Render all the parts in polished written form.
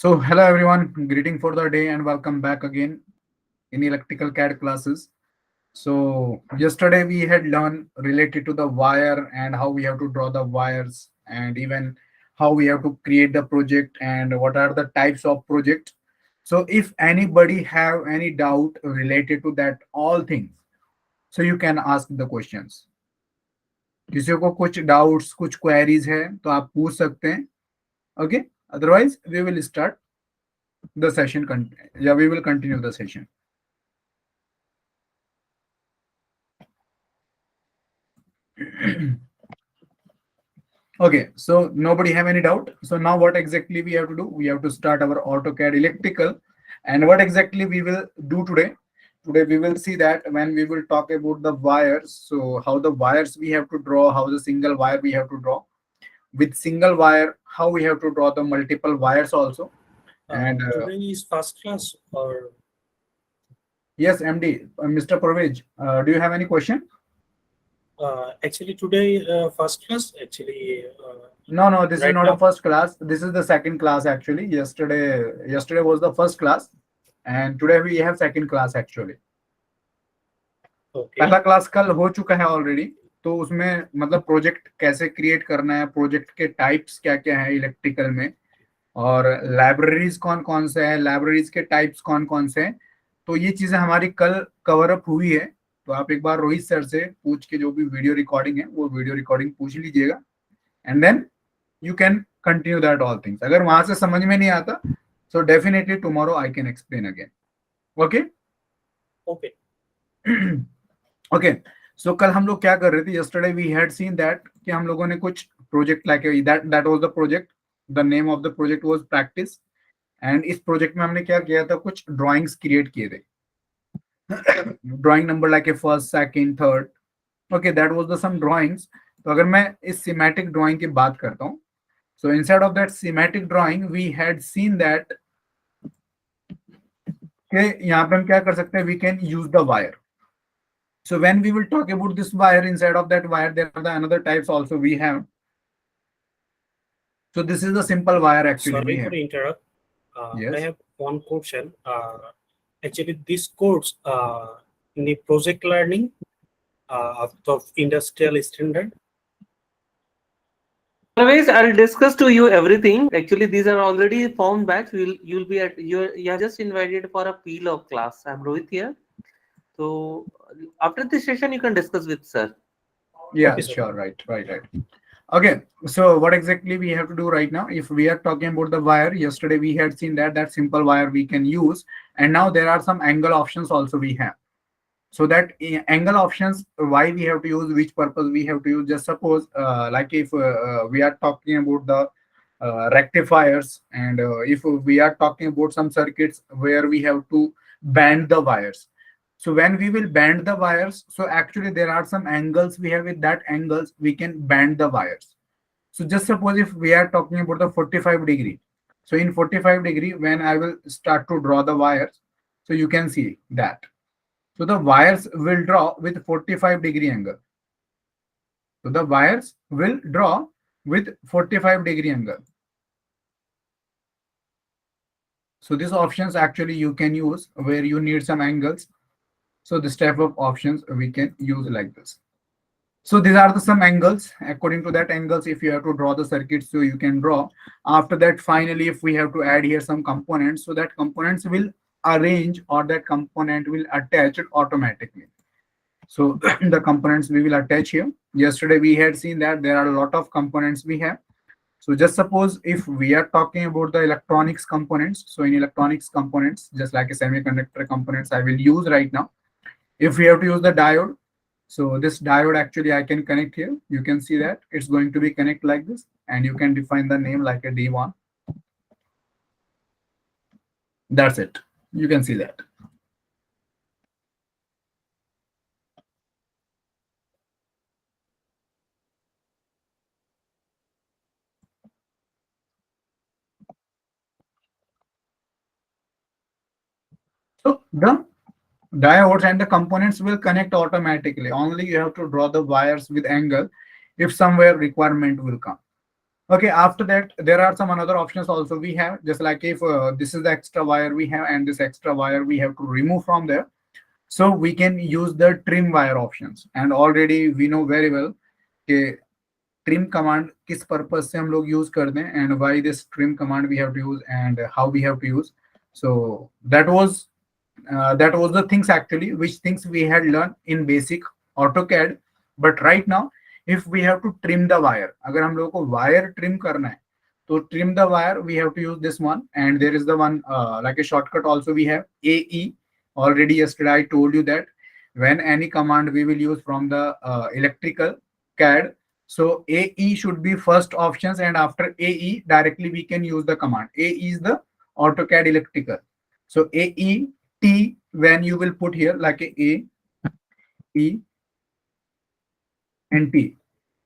So, hello everyone, greeting for the day and welcome back again in electrical CAD classes. So, yesterday we had learned related to the wire and how we have to draw the wires and even how we have to create the project and what are the types of project. So, if anybody have any doubt related to that all things, so you can ask the questions. किसी को कुछ doubts, कुछ queries है तो आप पूछ सकते हैं. Okay. Otherwise, we will start the session. Yeah, we will continue the session. Okay, so nobody have any doubt. So now what exactly we have to do? We have to start our AutoCAD electrical. And what exactly we will do today? Today we will see that when we will talk about the wires. So how the wires we have to draw, how the single wire we have to draw. With single wire, how we have to draw the multiple wires also. And today is first class or yes, MD, Mr. Parvez, do you have any question? actually today first class actually No, this right is not now. a first class. This is the second class actually. Yesterday was the first class, and today we have second class actually. Okay. पहला class कल हो चुका है already. तो उसमें मतलब project कैसे create करना है, प्रोजेक्ट के टाइप्स क्या क्या है इलेक्ट्रिकल में, और लाइब्रेरीज कौन कौन से हैं, लाइब्रेरीज के टाइप्स कौन कौन से हैं. तो ये चीजें हमारी कल कवर अप हुई है. तो आप एक बार रोहित सर से पूछ के जो भी वीडियो रिकॉर्डिंग है वो वीडियो रिकॉर्डिंग पूछ लीजिएगा, and then you can continue that all things. अगर वहां से समझ में नहीं आता, so definitely tomorrow I can explain again. Okay? Okay. Okay. So कल हम लोग क्या कर रहे थे? Yesterday we had seen that कि हम लोगों ने कुछ project लाके that was the project. The name of the project was practice. And इस project में हमने क्या किया था? कुछ drawings create किए थे. Drawing number like a first, second, third. Okay, that was the some drawings. तो अगर मैं इस schematic drawing की बात करता हूँ, so instead of that schematic drawing, we had seen that यहाँ पे हम क्या कर सकते हैं? We can use the wire. So when we will talk about this wire, inside of that wire, there are the another types also we have. So this is the simple wire actually. Sorry for interrupt. Yes. I have one question. Actually, this course in the project learning of industrial standard. Always, I'll discuss to you everything. Actually, these are already formed batch. You'll be at you are just invited for a peel of class. I'm Rohit here. So after this session, you can discuss with sir. Yeah, Okay, sir. sure. Right. Okay, so what exactly we have to do right now? If we are talking about the wire, yesterday we had seen that simple wire we can use, and now there are some angle options also we have. So that angle options, why we have to use, which purpose we have to use. Just suppose like if we are talking about the rectifiers, and if we are talking about some circuits where we have to bend the wires. So when we will bend the wires, so actually there are some angles we have. With that angles we can bend the wires. So just suppose if we are talking about the 45 degree, so in 45 degree when I will start to draw the wires, so you can see that. So the wires will draw with 45-degree angle. So the wires will draw with 45-degree angle. So these options actually you can use where you need some angles. So this type of options we can use like this. So these are the some angles. According to that angles, if you have to draw the circuit, so you can draw. After that, finally, if we have to add here some components, so that components will arrange, or that component will attach it automatically. So the components we will attach here. Yesterday we had seen that there are a lot of components we have. So just suppose if we are talking about the electronics components, so in electronics components, just like a semiconductor components I will use right now. If we have to use the diode, so this diode actually I can connect here. You can see that it's going to be connect like this, and you can define the name like a D1. That's it. You can see that. So the diodes and the components will connect automatically. Only you have to draw the wires with angle if somewhere requirement will come. Okay, after that, there are some another options also we have, just like if this is the extra wire we have and this extra wire we have to remove from there. So we can use the trim wire options. And already we know very well कि trim command किस purpose से हम लोग use करते हैं and why this trim command we have to use and how we have to use. So that was the things actually which things we had learned in basic AutoCAD. But right now if we have to trim the wire, अगर हम लोगों को wire trim करना है तो trim the wire we have to use this one, and there is the one like a shortcut also we have AE. Already yesterday I told you that when any command we will use from the electrical CAD, so AE should be first options, and after AE directly we can use the command. AE is the AutoCAD electrical. So AE T, when you will put here like a E and T.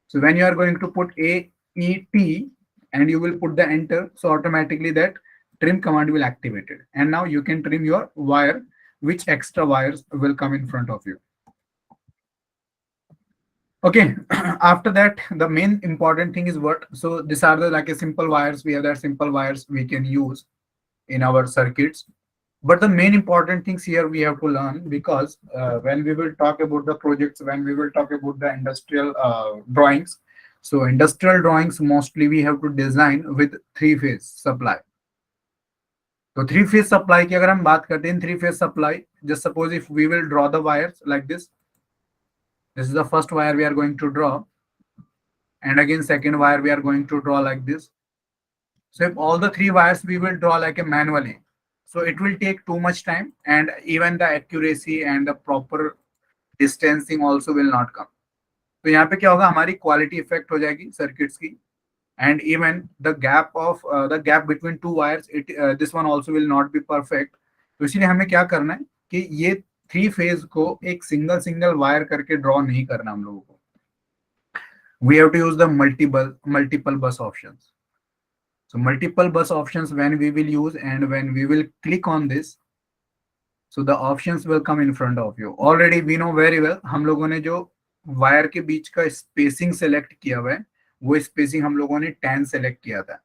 So when you are going to put A E T and you will put the enter, so automatically that trim command will activate it. And now you can trim your wire, which extra wires will come in front of you. Okay, after that, the main important thing is what? So these are the like a simple wires. We have that simple wires we can use in our circuits. But the main important things here we have to learn, because when we will talk about the projects, when we will talk about the industrial drawings, so industrial drawings mostly we have to design with three-phase supply. So three-phase supply की अगर हम बात करते हैं, three-phase supply, just suppose if we will draw the wires like this is the first wire we are going to draw, and again second wire we are going to draw like this. So if all the three wires we will draw like a manually, so it will take too much time, and even the accuracy and the proper distancing also will not come. तो यहाँ पे क्या होगा, हमारी quality effect हो जाएगी circuits की, and even the gap between two wires, this one also will not be perfect. तो इसीलिए हमें क्या करना है कि ये थ्री फेज को एक सिंगल वायर करके ड्रॉ नहीं करना हम लोगों को. We have to use the multiple bus options. So multiple bus options when we will use, and when we will click on this, so the options will come in front of you. Already we know very well, हम लोगों ने जो wire के बीच का spacing select किया हुआ है, वो स्पेसिंग हम लोगों ने 10 सेलेक्ट किया था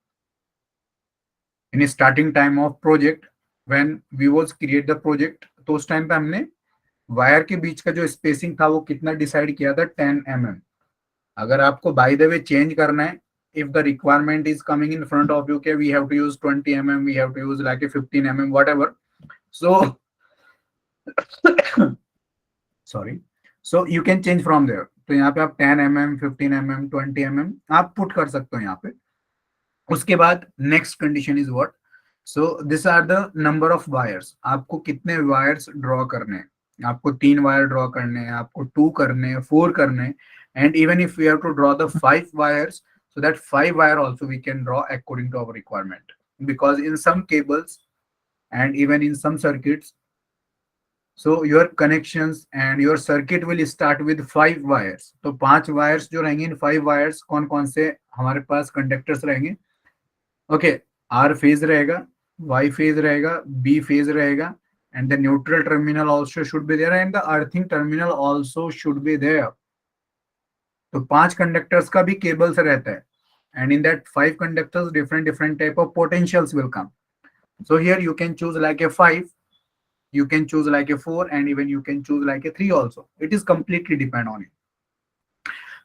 in starting time of project. When we was create the project, तो उस टाइम पे हमने वायर के बीच का जो स्पेसिंग था वो कितना डिसाइड किया था, 10 mm. अगर आपको बाय द वे चेंज करना है, if the requirement is coming in front of you, okay, we have to use 20 mm, we have to use like a 15 mm, whatever. So sorry, so you can change from there. तो यहाँ पे आप 10 mm, 15 mm, 20 mm आप put कर सकते हो यहाँ पे. उसके बाद next condition is what, so this are the number of wires. आपको कितने वायर्स ड्रॉ करने हैं, आपको 3 वायर ड्रॉ करने हैं, आपको 2 करने हैं, 4 करने हैं, and even if we have to draw the 5 wires, so that 5 wire also we can draw according to our requirement, because in some cables and even in some circuits, so your connections and your circuit will start with 5 wires. तो 5 wires जो रहेंगे, इन 5 wires कौन कौन से हमारे पास conductors रहेंगे, okay, R phase रहेगा, Y phase रहेगा, B फेज रहेगा, and the neutral terminal also should be there, and the earthing terminal also should be there. तो 5 कंडक्टर्स का भी केबल्स रहता है, and in that 5 conductors different type of potentials will come. So here you can choose like a 5, you can choose like a 4, and even you can choose like a 3 also. It is completely depend on it.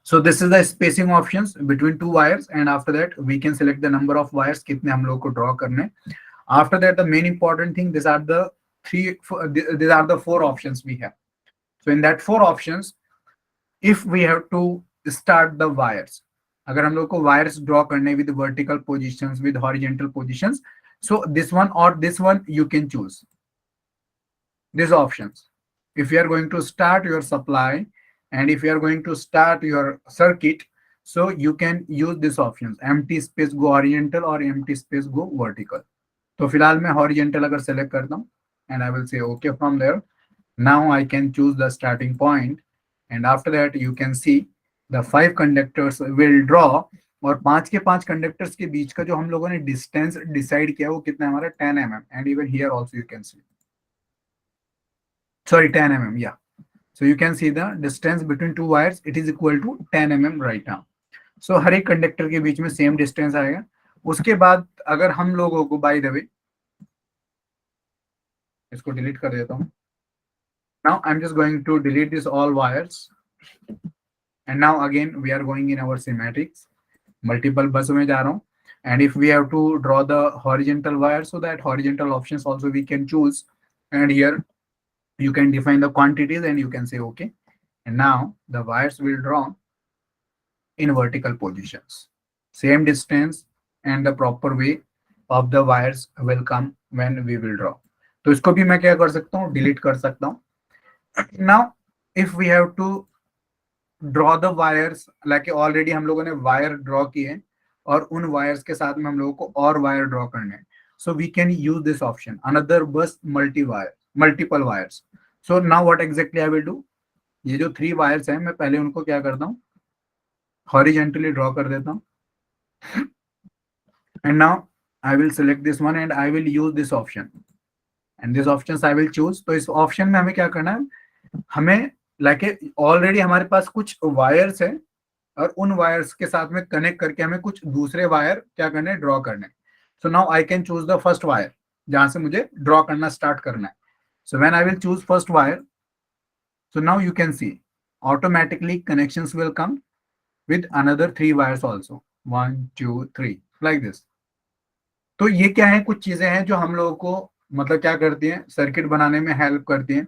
So this is the spacing options between 2 wires, and after that we can select the number of wires कितने हम लोग को draw करने. After that, the main important thing, these are the 4 options we have. So in that 4 options, if we have to start the wires, अगर हम लोग को wires draw करने with vertical positions, with horizontal positions, so this one or this one you can choose these options. If you are going to start your supply, and if you are going to start your circuit, so you can use these options, empty space go horizontal or empty space go vertical. तो फिलहाल मैं horizontal अगर select करता हूँ, and I will say okay from there. Now I can choose the starting point, and after that you can see the 5 conductors will draw, और 5 के 5 conductors के बीच का जो हम लोगों ने डिस्टेंस डिसाइड किया वो कितना है हमारा, 10 mm, and even here also you can see, sorry, 10 mm, yeah. So you can see the distance between 2 wires, it is equal to 10 mm right now. सो हर एक कंडक्टर के बीच में सेम डिस्टेंस आएगा। उसके बाद अगर हम लोगों को, बाय द वे इसको डिलीट कर देता हूँ। Now I am just going to delete this all wires and now again we are going in our symmetrics, multiple bus में जा रहा हूँ। And if we have to draw the horizontal wire, so that horizontal options also we can choose, and here you can define the quantities and you can say okay, and now the wires will draw in vertical positions, same distance, and the proper way of the wires will come when we will draw. तो इसको भी मैं क्या कर सकता हूँ, delete कर सकता हूँ। now if we have to draw the wires, like already हम लोगों ने वायर ड्रॉ किए और उन वायर्स के साथ में हम लोगों को और वायर ड्रॉ करने हैं, so we can use this option, another bus multiple wires. So now what exactly I will do, ये जो 3 वायर्स हैं मैं पहले उनको क्या करता हूँ, हॉरिजेंटली ड्रॉ कर देता हूँ। And now I will select this one and I will use this option, and this option I will choose. तो इस ऑप्शन में हमें क्या करना है, हमें लाइक ऑलरेडी हमारे पास कुछ वायर्स है और उन वायर्स के साथ में कनेक्ट करके हमें कुछ दूसरे वायर क्या करने, ड्रॉ करने। So now I can choose the first wire जहां से मुझे ड्रॉ करना स्टार्ट करना है। So when I will choose first wire, so now you can C automatically connections will come with another 3 wires also, 1 2 3 like this। तो ये क्या है, कुछ चीजें हैं जो हम लोगों को मतलब क्या करती हैं, सर्किट बनाने में हेल्प करती हैं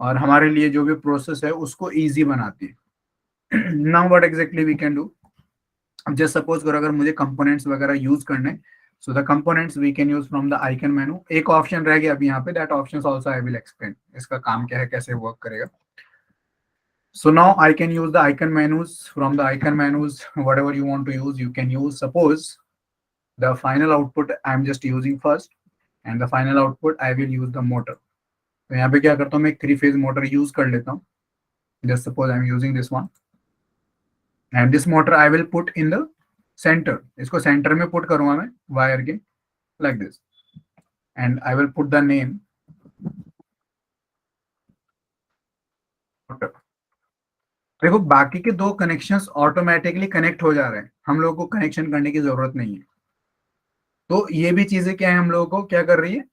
और हमारे लिए जो भी प्रोसेस है उसको इजी बनाती है। now what exactly we can do, just suppose करो अगर मुझे कंपोनेंट्स वगैरह यूज करने, so the components we can use from the icon menu। एक ऑप्शन रह गया अभी यहाँ पे, that options also I will explain, इसका काम क्या है, कैसे वर्क करेगा। so now I can use the icon menus, from the icon menus whatever you want to use you can use। suppose the final output I am just using first, and the final output I will use the motor। तो यहाँ पे क्या करता हूँ, मैं एक 3 phase motor use कर लेता हूँ। just suppose I am using this one, and this motor I will put in the center, इसको सेंटर में पुट करूंगा मैं वायर के, like this, and I will put the name motor। देखो बाकी के 2 कनेक्शंस ऑटोमेटिकली कनेक्ट हो जा रहे हैं, हम लोगों को कनेक्शन करने की जरूरत नहीं है। तो ये भी चीजें क्या है, हम लोगों को क्या कर रही है,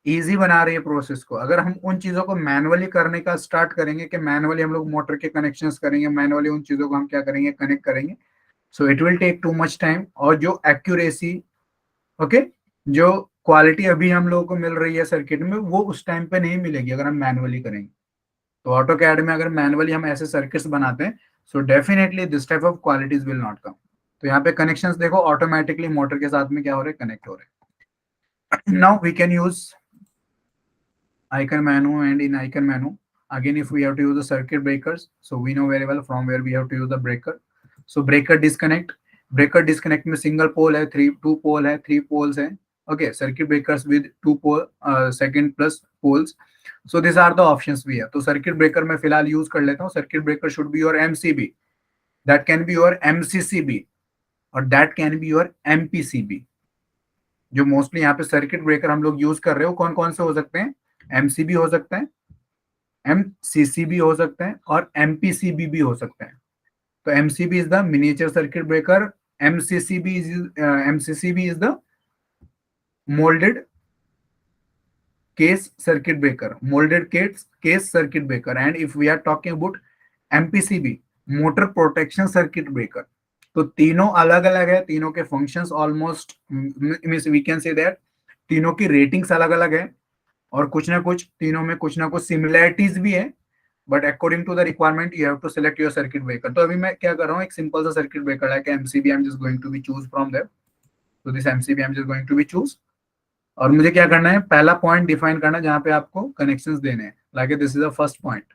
इजी बना रही है प्रोसेस को। अगर हम उन चीजों को मैनुअली करने का स्टार्ट करेंगे कि मैनुअली हम लोग मोटर के कनेक्शंस करेंगे, मैनुअली उन चीजों को हम क्या करेंगे, कनेक्ट करेंगे, so it will take too much time. और जो एक्यूरेसी, ओके, जो क्वालिटी अभी हम लोगों को मिल रही है सर्किट में, वो उस टाइम पे नहीं मिलेगी अगर हम मैनुअली करेंगे। तो ऑटो कैड में अगर मैनुअली हम ऐसे सर्किट्स बनाते हैं, so definitely this type of qualities will not come. तो यहाँ पे कनेक्शंस देखो ऑटोमेटिकली मोटर के साथ में क्या हो रहे हैं, कनेक्ट हो रहे हैं। Now we can use icon menu, and in icon menu again if we have to use the circuit breakers, so we know very well from where we have to use the breaker। so breaker disconnect में single pole है, 2 पोल है, 3 poles है, okay, circuit breakers with 2 pole second plus poles। so these are the options we have। तो circuit breaker मैं फिलहाल use कर लेता हूँ। circuit breaker should be your MCB, that can be your MCCB, और that can be your MPCB। जो mostly यहाँ पे सर्किट ब्रेकर हम लोग यूज कर रहे हो कौन कौन से हो सकते हैं, एमसीबी हो सकता है, एमसीसीबी हो सकता है, और एमपीसीबी भी हो सकता है। तो MCB is the miniature circuit breaker, MCCB is the moulded case circuit breaker, and if we are talking about MPCB, motor protection circuit breaker. तो तीनों अलग अलग है, तीनों के functions almost means we can say that तीनों की ratings अलग अलग है, और कुछ ना कुछ तीनों में कुछ ना कुछ सिमिलैरिटीज भी है, but according to the requirement you have to select your circuit breaker. तो अभी मैं क्या कर रहा हूँ, एक सिंपल सा सर्किट ब्रेकर है कि MCB I am just going to be choose from that. तो this MCB I am just going to be choose, और मुझे क्या करना है, पहला पॉइंट डिफाइन करना है जहां पे आपको कनेक्शंस देने हैं, like this is the first point.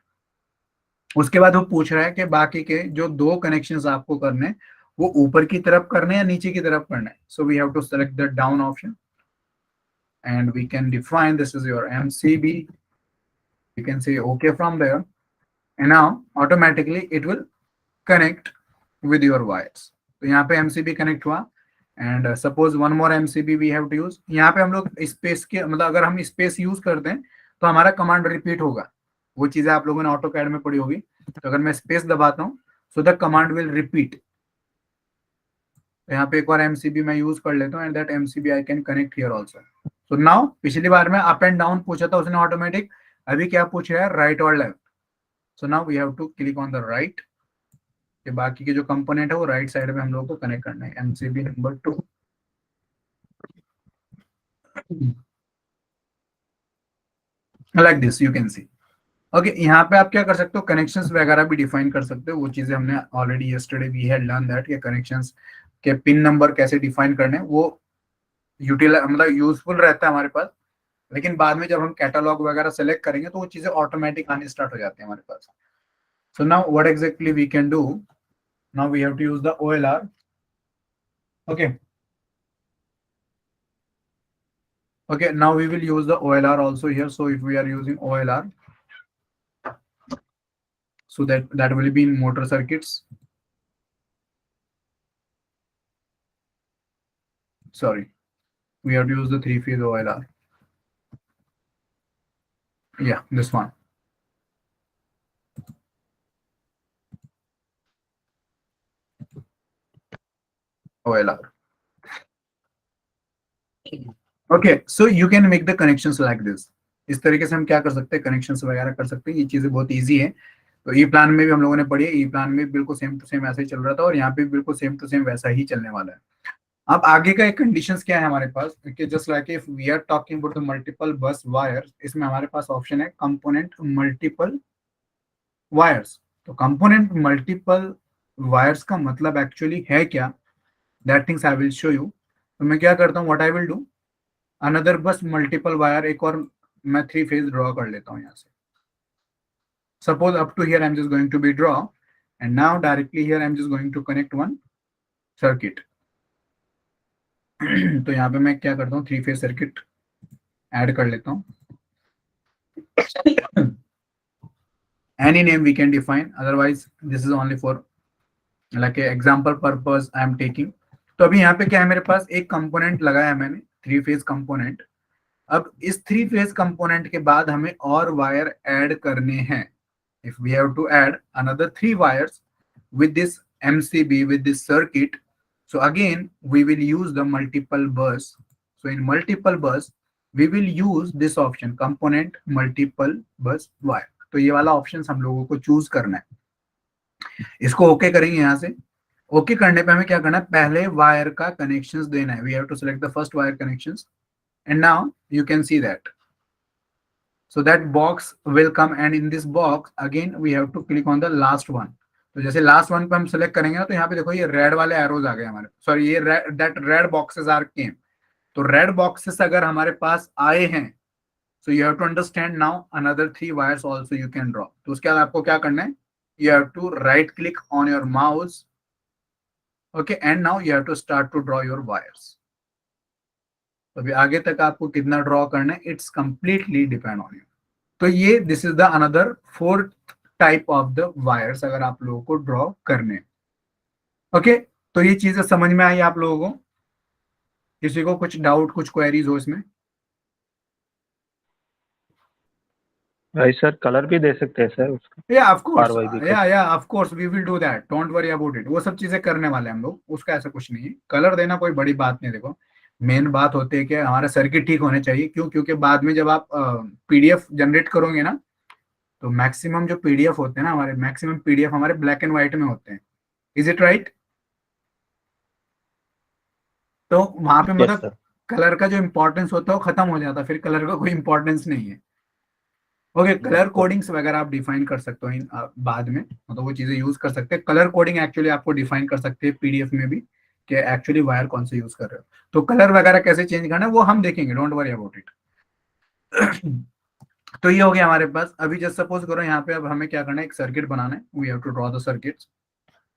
उसके बाद वो पूछ रहा है कि बाकी के जो 2 कनेक्शंस आपको करने हैं वो ऊपर की तरफ करने या नीचे की तरफ करना है। So we have to select the down option and we can define this is your MCB। you can say okay from there, and now automatically it will connect with your wires। तो यहाँ पे MCB connect हुआ, and suppose one more MCB we have to use। यहाँ पे हम लोग space के मतलब अगर हम स्पेस यूज करते हैं तो हमारा कमांड रिपीट होगा, वो चीजें आप लोगों ने ऑटो कैड में पढ़ी होगी। तो अगर मैं स्पेस दबाता हूँ, so the command will repeat। तो यहाँ पे एक बार MCB मैं यूज कर लेता हूँ and that MCB I can connect here also. So now पिछली बार में अप एंड डाउन पूछा था उसने ऑटोमेटिक, अभी क्या पूछ रहा है, राइट और left. So now we have to click on the right. के बाकी के जो कंपोनेंट है वो राइट साइड में हम लोग को कनेक्ट करना है. MCB number 2. Like this you can see. Okay, यहाँ पे आप क्या कर सकते हो, कनेक्शंस वगैरह भी डिफाइन कर सकते हो. वो चीजें हमने already yesterday we had learn that कि कनेक्शंस के पिन नंबर कैसे डिफाइन करने, वो यूटिलाइज मतलब यूजफुल रहता है हमारे पास. लेकिन बाद में जब हम कैटलॉग वगैरह सेलेक्ट करेंगे तो वो चीजें ऑटोमेटिक आने स्टार्ट हो जाती है हमारे पास. So now what exactly we can do, now we have to use the OLR. Okay, okay, now we will use the OLR also here. So if we are using OLR, so that will be in motor circuits. Sorry, we have to use the 3-phase OLR. Yeah, this one. OLR. Okay, so you can make the connections like this. इस तरीके से हम क्या कर सकते हैं, connections वगैरह कर सकते हैं. ये चीजें बहुत इजी है. तो ई प्लान में भी हम लोगों ने पढ़ी है. ई प्लान में बिल्कुल सेम टू सेम ऐसा ही चल रहा था और यहाँ पे बिल्कुल सेम टू सेम वैसा ही चलने वाला है. अब आगे का एक कंडीशंस क्या है हमारे पास, कि just like if we are talking about the multiple bus wires, इसमें हमारे पास ऑप्शन है कंपोनेंट मल्टीपल वायर्स. तो कंपोनेंट मल्टीपल वायर्स का मतलब एक्चुअली है क्या, that things I will show you. तो मैं क्या करता हूँ, what I will do, another bus multiple wire एक और मैं 3 फेज ड्रॉ कर लेता हूँ यहाँ से. Suppose up to here I am just going to be draw and now directly here I am just going to connect one circuit. तो यहाँ पे मैं क्या करता हूँ, 3 फेज सर्किट ऐड कर लेता हूँ. Any name we can define, otherwise this is only for like a example purpose I am taking. तो अभी यहाँ पे क्या है, मेरे पास एक कंपोनेंट लगाया है मैंने, 3 फेज कंपोनेंट. अब इस 3 फेज कंपोनेंट के बाद हमें और वायर ऐड करने हैं. If we have to add another 3 wires with this MCB, with this circuit, so again we will use the multiple bus. So in multiple bus we will use this option, component multiple bus wire. तो ये वाला option हम लोगों को choose करना है. इसको okay करेंगे. यहाँ से ओके करने पे हमें क्या करना है, पहले वायर का कनेक्शंस देना है. We have to select the first wire connections and now you can see that. So that box will come and in this box again we have to click on the last one. तो जैसे last one पे हम select करेंगे ना, तो यहाँ पे देखो ये रेड वाले एरोज आ गए हमारे, सॉरी ये दैट रेड बॉक्सेस आर केम. तो रेड बॉक्सेस अगर हमारे पास आए हैं, so you have to understand now another 3 wires also you can draw. तो उसके बाद आपको क्या करना है, you have to right click on your mouse, okay, and now you have to start to draw your wires. अभी आगे तक आपको कितना ड्रॉ करना है, it's completely depend on you. तो ये this is the another 4th type of the wires अगर आप लोगों को ड्रॉ करने. ओके, तो ये चीजें समझ में आई आप लोगों को? किसी को कुछ डाउट, कुछ क्वेरीज हो इसमें? भाई सर कलर भी दे सकते हैं सर उसका? या ऑफ कोर्स, RYB या of course we will do that, don't worry about it. वो सब चीजें करने वाले हम लोग, उसका ऐसा कुछ नहीं है. कलर देना कोई बड़ी बात नहीं. देखो मेन बात होती है कि हमारा सर्किट ठीक होने चाहिए. क्यों? क्योंकि बाद में जब आप पीडीएफ जनरेट करोगे ना, तो मैक्सिमम जो पीडीएफ होते हैं ना हमारे, मैक्सिमम पीडीएफ हमारे ब्लैक एंड व्हाइट में होते हैं. Is it right? तो वहां पे मतलब कलर का जो इंपॉर्टेंस होता है वो खत्म हो जाता है, फिर कलर का कोई इंपॉर्टेंस नहीं है. ओके, कलर कोडिंग्स वगैरह आप डिफाइन कर सकते हो इन बाद में, मतलब वो चीजें यूज कर सकते हैं. कलर कोडिंग एक्चुअली आपको डिफाइन कर सकते हैं पीडीएफ में भी, कि एक्चुअली वायर कौन से यूज कर रहे हो. तो कलर वगैरह कैसे चेंज करना है वो हम देखेंगे, डोंट वरी अबाउट इट. तो ये हो गया हमारे पास. अभी जस्ट सपोज करो यहाँ पे अब हमें क्या करना है, एक सर्किट बनाना है. We have to draw the circuits.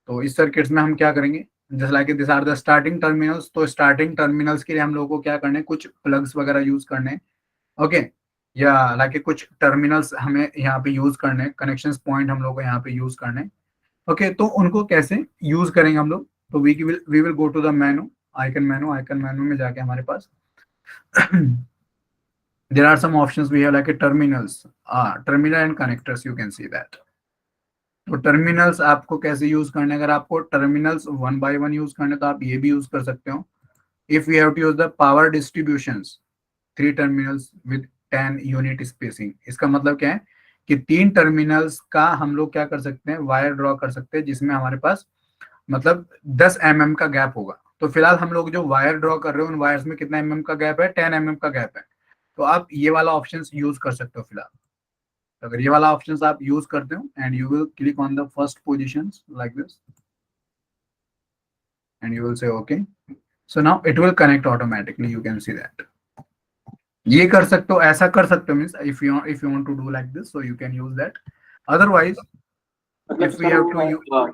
तो इस सर्किट्स में हम क्या करेंगे, just like this are the starting terminals. तो स्टार्टिंग टर्मिनल्स के लिए हम लोगों को क्या करना है, कुछ प्लग्स वगैरह यूज करने हैं. ओके, या लाइक कुछ टर्मिनल्स हमें यहाँ पे यूज करने हैं, कनेक्शंस पॉइंट हम लोग को यहाँ पे यूज करने हैं. ओके, तो उनको कैसे यूज करेंगे हम लोग, तो we will go to the menu, icon menu में जाके हमारे पास there are some options we have like a terminals, terminal and connectors, you can see that. तो टर्मिनल्स आपको कैसे यूज करने, अगर आपको terminals one by one use करने तो आप ये भी यूज कर सकते हो. If we have to use the power distributions, 3 terminals with 10 unit spacing. इसका मतलब क्या है कि 3 टर्मिनल्स का हम लोग क्या कर सकते हैं, वायर ड्रॉ कर सकते हैं जिसमें हमारे पास मतलब 10 mm का गैप होगा. तो फिलहाल हम लोग जो वायर ड्रॉ कर रहे हो उन वायर्स में कितना mm का गैप है, 10 mm का गैप है. तो आप ये वाला ऑप्शन यूज कर सकते हो फिलहाल. तो अगर ये वाला ऑप्शन आप यूज करते हो and you will click on the first position like this and you will say okay. So now it will connect automatically, you can see that. ये कर सकते हो, ऐसा कर सकते हो, means if you want to do like this so you can use that. Otherwise मतलब if we have to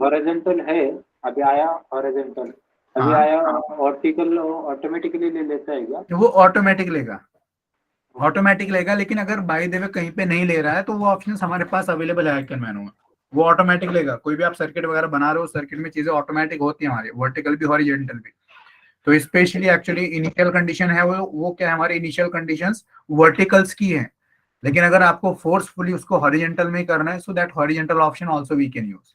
horizontal है, अभी आया हॉरिजॉन्टल, अभी हाँ. आया वर्टिकल ऑटोमेटिकली ले लेता है क्या? वो ऑटोमेटिक लेगा, लेकिन अगर बाय द वे कहीं पे नहीं ले रहा है तो वो ऑप्शन हमारे पास अवेलेबल है आइकन मेनू में, वो ऑटोमेटिक लेगा. कोई भी आप सर्किट वगैरह बना रहे हो, सर्किट में चीजें ऑटोमेटिक होती है हमारी, वर्टिकल भी हॉरिजॉन्टल भी. तो स्पेशली एक्चुअली इनिशियल कंडीशन है वो क्या है, हमारी इनिशियल कंडीशंस वर्टिकल्स की है. लेकिन अगर आपको फोर्सफुली उसको हॉरिजॉन्टल में करना है so that horizontal option also we can use.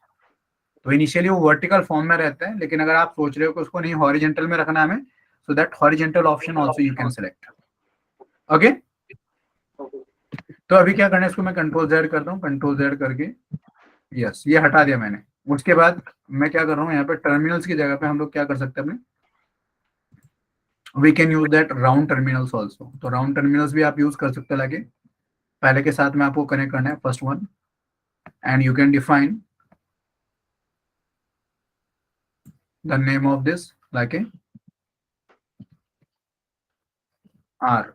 तो इनिशियली वो वर्टिकल फॉर्म में रहता है, लेकिन अगर आप सोच रहे हो कि उसको नहीं हॉरिजॉन्टल में रखना है हमें, सो that horizontal option also you can select. Okay. तो अभी क्या करना है, इसको मैं कंट्रोल जेड करता हूँ, कंट्रोल जेड करके यस ये हटा दिया मैंने. उसके बाद मैं क्या कर रहा हूँ, यहाँ पे टर्मिनल्स की जगह पे हम लोग क्या कर सकते हैं अपने, we can use that round terminals also. तो राउंड टर्मिनल्स भी आप यूज कर सकते हो. लगे पहले के साथ में आपको कनेक्ट करना है first one and you can define the name of this like A R.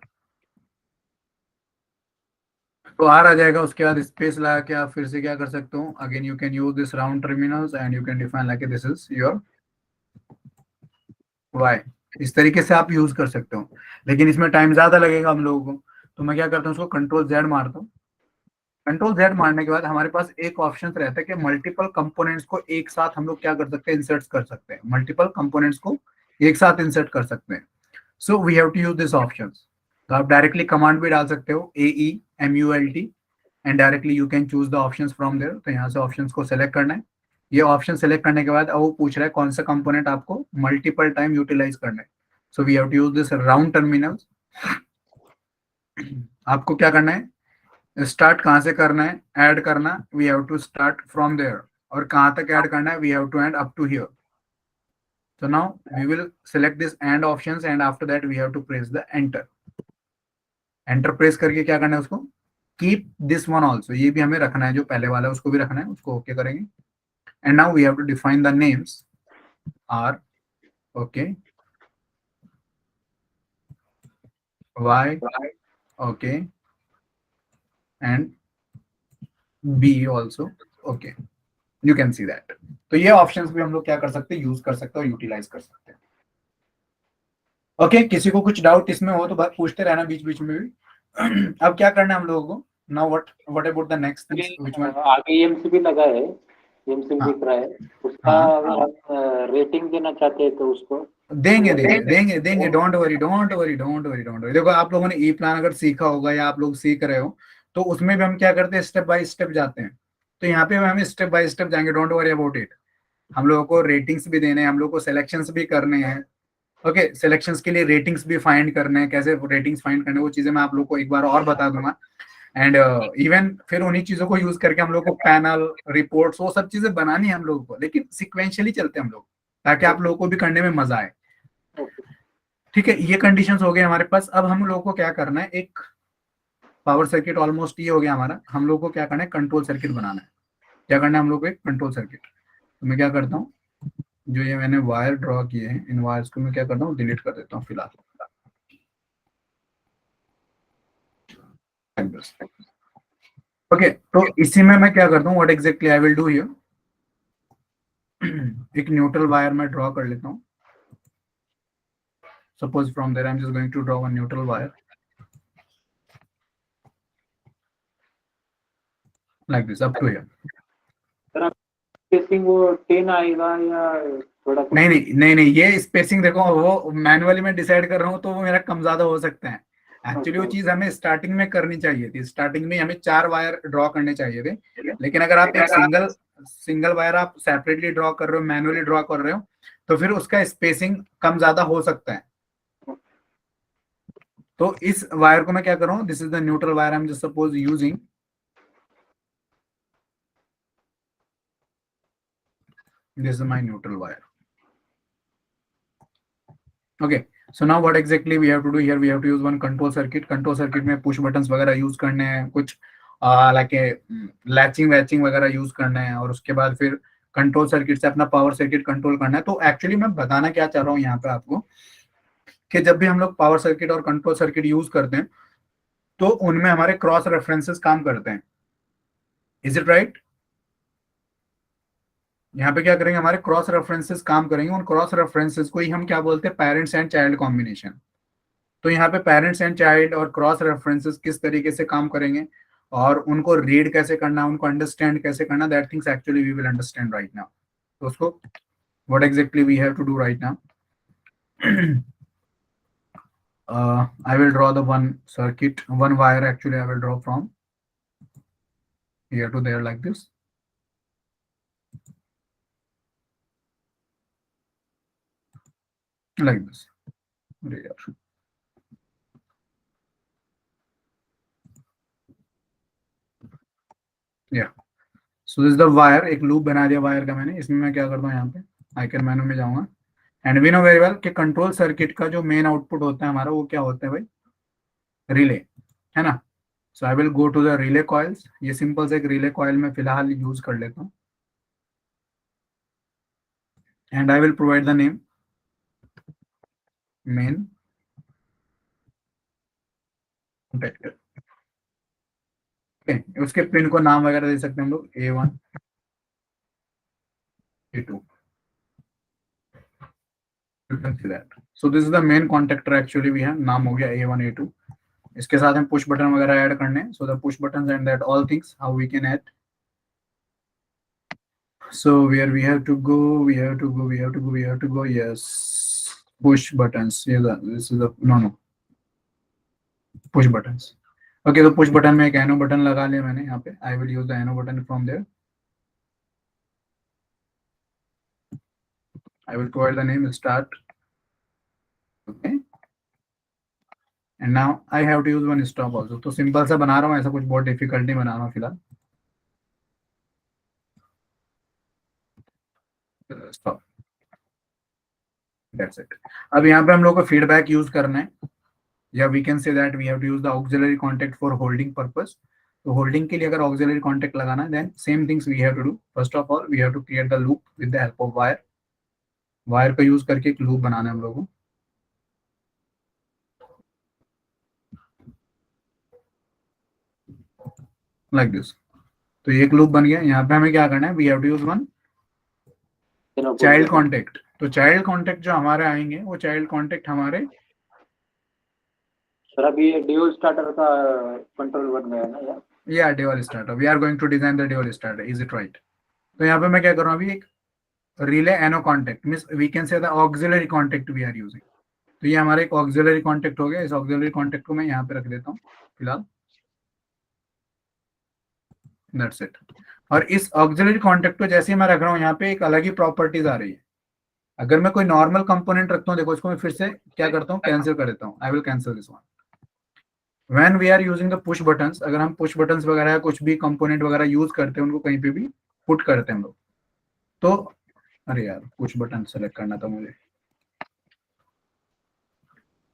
तो आर आ जाएगा. उसके बाद स्पेस लगा के आप फिर से क्या कर सकते हो, again you can use this round terminals and you can define like this is your Y. इस तरीके से आप यूज कर सकते हो, लेकिन इसमें टाइम ज्यादा लगेगा हम लोगों को. तो मैं क्या करता हूँ, उसको कंट्रोल जेड मारता हूँ. कंट्रोल जेड मारने के बाद हमारे पास एक ऑप्शन रहता है कि मल्टीपल कंपोनेंट्स को एक साथ हम लोग क्या कर सकते हैं, इंसर्ट कर सकते हैं. मल्टीपल कंपोनेंट्स को एक साथ इंसर्ट कर सकते हैं. So we have to use this option. तो आप डायरेक्टली कमांड भी डाल सकते हो AEMULT and directly you can choose the options from there. तो यहाँ से ऑप्शंस को सेलेक्ट करना है. ये ऑप्शन सेलेक्ट करने के बाद अब वो पूछ रहा है कौन सा कंपोनेंट आपको मल्टीपल टाइम यूटिलाइज करना है. So we have to use this round terminals. आपको क्या करना है, स्टार्ट कहाँ से करना है, ऐड करना, we have to start from there. और कहाँ तक ऐड करना है, we have to end up to here. So now we will select this AND options and after that we have to press the enter. Enter press करके क्या करना है, उसको keep this one also, ये भी हमें रखना है, जो पहले वाला है उसको भी रखना है, उसको ओके करेंगे. And now we have to define the names R, okay, Y, okay, and B also, okay. You can see that. तो ये ऑप्शंस भी हम लोग क्या कर सकते हैं, यूज कर सकते हैं और यूटिलाइज कर सकते हैं. ओके किसी को कुछ डाउट इसमें हो तो बात पूछते रहना बीच बीच में भी. अब क्या करना है हम लोगों को, now what about the next things which one आगे एमसीबी लगा है, एमसीबी हाँ. दिख रहा है उसका. अगर आप रेटिंग देना चाहते हैं तो उसको देंगे. Don't worry. देखो आप लोगों ने ई प्लान अगर सीखा होगा या आप लोग सीख रहे हो तो उसमें भी हम क्या करते हैं, स्टेप बाय स्टेप जाते हैं. तो यहाँ पे हम स्टेप बाय स्टेप जाएंगे, डोंट वरी अबाउट इट. हम लोगों को रेटिंग्स भी देने हैं, हम लोग को सिलेक्शंस भी करने हैं. ओके सिलेक्शंस के लिए रेटिंग्स भी फाइंड करने हैं, कैसे रेटिंग्स फाइंड करने, वो चीजें मैं आप लोग को एक बार और बता दूंगा. एंड इवन फिर उन्हीं चीजों को यूज करके हम लोग को पैनल रिपोर्ट्स वो सब चीजें बनानी है हम लोगों को, लेकिन सिक्वेंशियली चलते हैं हम लोग ताकि आप लोगों को भी करने में मजा आए. ठीक है, ये कंडीशंस हो गए हमारे पास. अब हम लोगों को क्या करना है, एक पावर सर्किट ऑलमोस्ट ये हो गया हमारा. हम लोग को क्या करना है, कंट्रोल सर्किट बनाना है. क्या करना है हम लोग को, एक कंट्रोल सर्किट. तो मैं क्या करता हूँ, जो ये मैंने वायर ड्रॉ किए हैं इन वायर्स को मैं क्या करता हूँ, डिलीट कर देता हूँ फिलहाल. ओके तो इसी में मैं क्या करता हूँ, what exactly I will do here, एक न्यूट्रल वायर मैं ड्रॉ कर लेता हूँ. Suppose from there I am just going to draw one neutral wire like this up to here. Spacing वो 10 आएगा या थोड़ा कुछ? नहीं ये स्पेसिंग देखो वो मैनुअली मैं डिसाइड कर रहा हूँ तो वो मेरा कम ज्यादा हो सकता है. एक्चुअली वो चीज हमें स्टार्टिंग में करनी चाहिए थी. स्टार्टिंग में हमें 4 वायर ड्रॉ करने चाहिए थे, लेकिन अगर आप एक सिंगल सिंगल वायर आप सेपरेटली ड्रॉ कर रहे हो, मैनुअली ड्रॉ कर रहे हो, तो फिर उसका स्पेसिंग कम ज्यादा हो सकता है। तो इस वायर को मैं क्या कर रहा हूँ, this is the neutral wire I am just suppose using, this is my neutral wire. Okay, so now what exactly we have to do here, we have to use one control circuit. Control circuit में push buttons वगैरह use करने हैं, कुछ like latching वैचिंग वगैरह use करना है, और उसके बाद फिर कंट्रोल सर्किट से अपना पावर सर्किट कंट्रोल करना है। तो एक्चुअली मैं बताना क्या चाह रहा हूँ यहाँ पे आपको, कि जब भी हम लोग पावर सर्किट और कंट्रोल सर्किट यूज करते हैं तो उनमें हमारे क्रॉस रेफरेंसेस काम करते हैं। Is it right? यहाँ पे क्या करेंगे, हमारे क्रॉस रेफरेंसेस काम करेंगे, उन क्रॉस रेफरेंसेस को ही हम क्या बोलते हैं, पेरेंट्स एंड चाइल्ड कॉम्बिनेशन। तो यहाँ पे पेरेंट्स एंड चाइल्ड और क्रॉस रेफरेंसेस किस तरीके से काम करेंगे और उनको रीड कैसे करना, उनको अंडरस्टैंड कैसे करना, that things actually we will understand right now. तो उसको what exactly we have to do right now, I will draw the one circuit, one wire actually I will draw from here to there like this. Like this. There. Yeah. So this is the wire, एक loop बना दिया wire का मैंने। इसमें मैं क्या करता हूँ, यहाँ पे आइकन मेनू में जाऊंगा, and we know very well कि कंट्रोल सर्किट का जो मेन आउटपुट होता है हमारा, वो क्या होता है भाई, रिले, है ना। So I will go to the relay coils. ये सिंपल से एक रिले कॉइल में फिलहाल यूज कर लेता हूँ, and I will provide the name main contactor. उसके पिन को नाम वगैरह दे सकते हैं हम लोग, A1 A2। You can see that. So this is the main contactor actually we have, नाम हो गया A1 A2। इसके साथ हम पुश बटन वगैरह ऐड करने हैं, so the push buttons and that all things how we can add। So where we have to go, yes, push buttons। this is the no push buttons। Okay, तो push button में एक एनो button लगा लिया मैंने यहाँ पे। I will use the N O button from there। I will provide the name start। Okay, and now I have to use one stop also। तो simple सा बना रहा हूँ, ऐसा कुछ बहुत डिफिकल्ट नहीं बना रहा हूँ फिलहाल। Stop, that's it. अब यहाँ पे हम लोग को फीडबैक यूज करना है, या we can say that we have to use the auxiliary contact for holding purpose. तो होल्डिंग के लिए अगर ऑक्सिलरी कॉन्टेक्ट लगाना है, then same things we have to do. First of all we have to create the loop with the help of wire. Wire का use करके एक loop बनाना है हम लोगों को, लाइक दिस। तो एक लूप बन गया। यहाँ पे हमें क्या करना है, we have to use one child contact. तो चाइल्ड कॉन्टेक्ट जो हमारे आएंगे, वो चाइल्ड कॉन्टेक्ट हमारे, सर अभी ड्यूल स्टार्टर का कंट्रोल बन गया है ना, या dual starter. We are going to design the dual starter, is it right? तो यहाँ पे मैं क्या कर रहा हूँ, अभी एक relay N O contact means we can say the auxiliary contact we are using. तो ये हमारा एक ऑक्सिलरी कॉन्टेक्ट हो गया। इस ऑक्सिलरी कॉन्टेक्ट को मैं यहाँ पे रख देता हूँ फिलहाल, दैट्स इट। और इस ऑक्सिलरी कॉन्टेक्ट को जैसे ही मैं रख रहा हूँ, यहाँ पे एक अलग ही प्रॉपर्टीज आ रही है। अगर मैं कोई नॉर्मल कंपोनेंट रखता हूँ, देखो इसको मैं फिर से क्या करता हूँ, कैंसिल कर देता हूँ। I will cancel this one. When we are using the push buttons, अगर हम पुश बटन्स वगैरह कुछ भी कंपोनेंट वगैरह यूज करते हैं, उनको कहीं पे भी पुट करते हैं हम लोग, तो अरे यार पुश बटन सेलेक्ट करना था मुझे,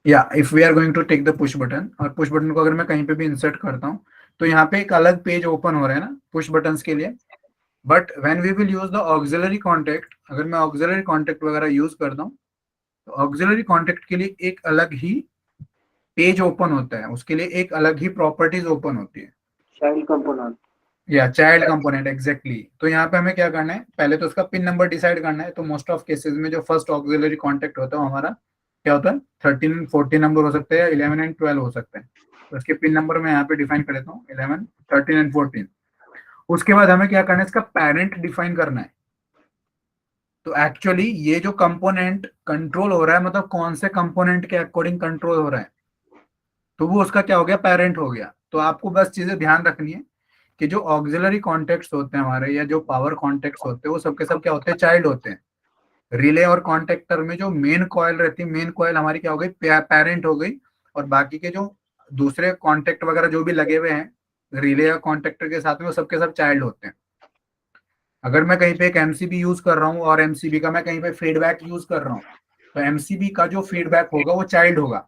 या if we are going to take the push button, और पुश बटन को अगर मैं कहीं पे भी इंसर्ट करता हूँ, तो यहाँ पे एक अलग पेज ओपन हो रहा है ना पुश बटन्स के लिए। But when we will use the auxiliary contact, अगर मैं ऑक्सिलरी कॉन्टेक्ट वगैरह यूज करता हूँ, तो ऑक्सिलरी कॉन्टेक्ट के लिए एक अलग ही पेज ओपन होता है, उसके लिए एक अलग ही प्रॉपर्टीज ओपन होती है, चाइल्ड कंपोनेंट या चाइल्ड कंपोनेंट एग्जैक्टली। तो यहाँ पे हमें क्या करना है, पहले तो उसका पिन नंबर डिसाइड करना है। तो मोस्ट ऑफ केसेस में जो फर्स्ट ऑक्सिलरी कॉन्टेक्ट होता है हमारा क्या होता है, 13 and 14 नंबर हो सकते हैं, 11 and 12 हो सकते हैं। तो इसके पिन नंबर मैं यहाँ पे डिफाइन कर देता हूँ, 11, 13 and 14। उसके बाद हमें क्या करना है, इसका पेरेंट डिफाइन करना है। तो एक्चुअली ये जो कंपोनेंट कंट्रोल हो रहा है, मतलब कौन से कंपोनेंट के अकॉर्डिंग कंट्रोल हो रहा है, तो वो उसका क्या हो गया, पेरेंट हो गया। तो आपको बस चीजें ध्यान रखनी है कि जो ऑक्सिलरी कॉन्टेक्ट्स होते हैं हमारे या जो पावर कॉन्टेक्ट्स होते हैं वो सबके सब क्या होते हैं, चाइल्ड होते हैं। रिले और कॉन्टेक्टर में जो मेन कॉइल रहती है, मेन कॉइल हमारी क्या हो गई, पेरेंट हो गई, और बाकी के जो दूसरे कॉन्टेक्ट वगैरह जो भी लगे हुए हैं रिले या कॉन्टेक्टर के साथ में वो सबके सब चाइल्ड होते हैं। अगर मैं कहीं पे एक एमसीबी यूज कर रहा हूँ और एमसीबी का मैं कहीं पे फीडबैक यूज कर रहा हूँ, तो एमसीबी का जो फीडबैक होगा वो चाइल्ड होगा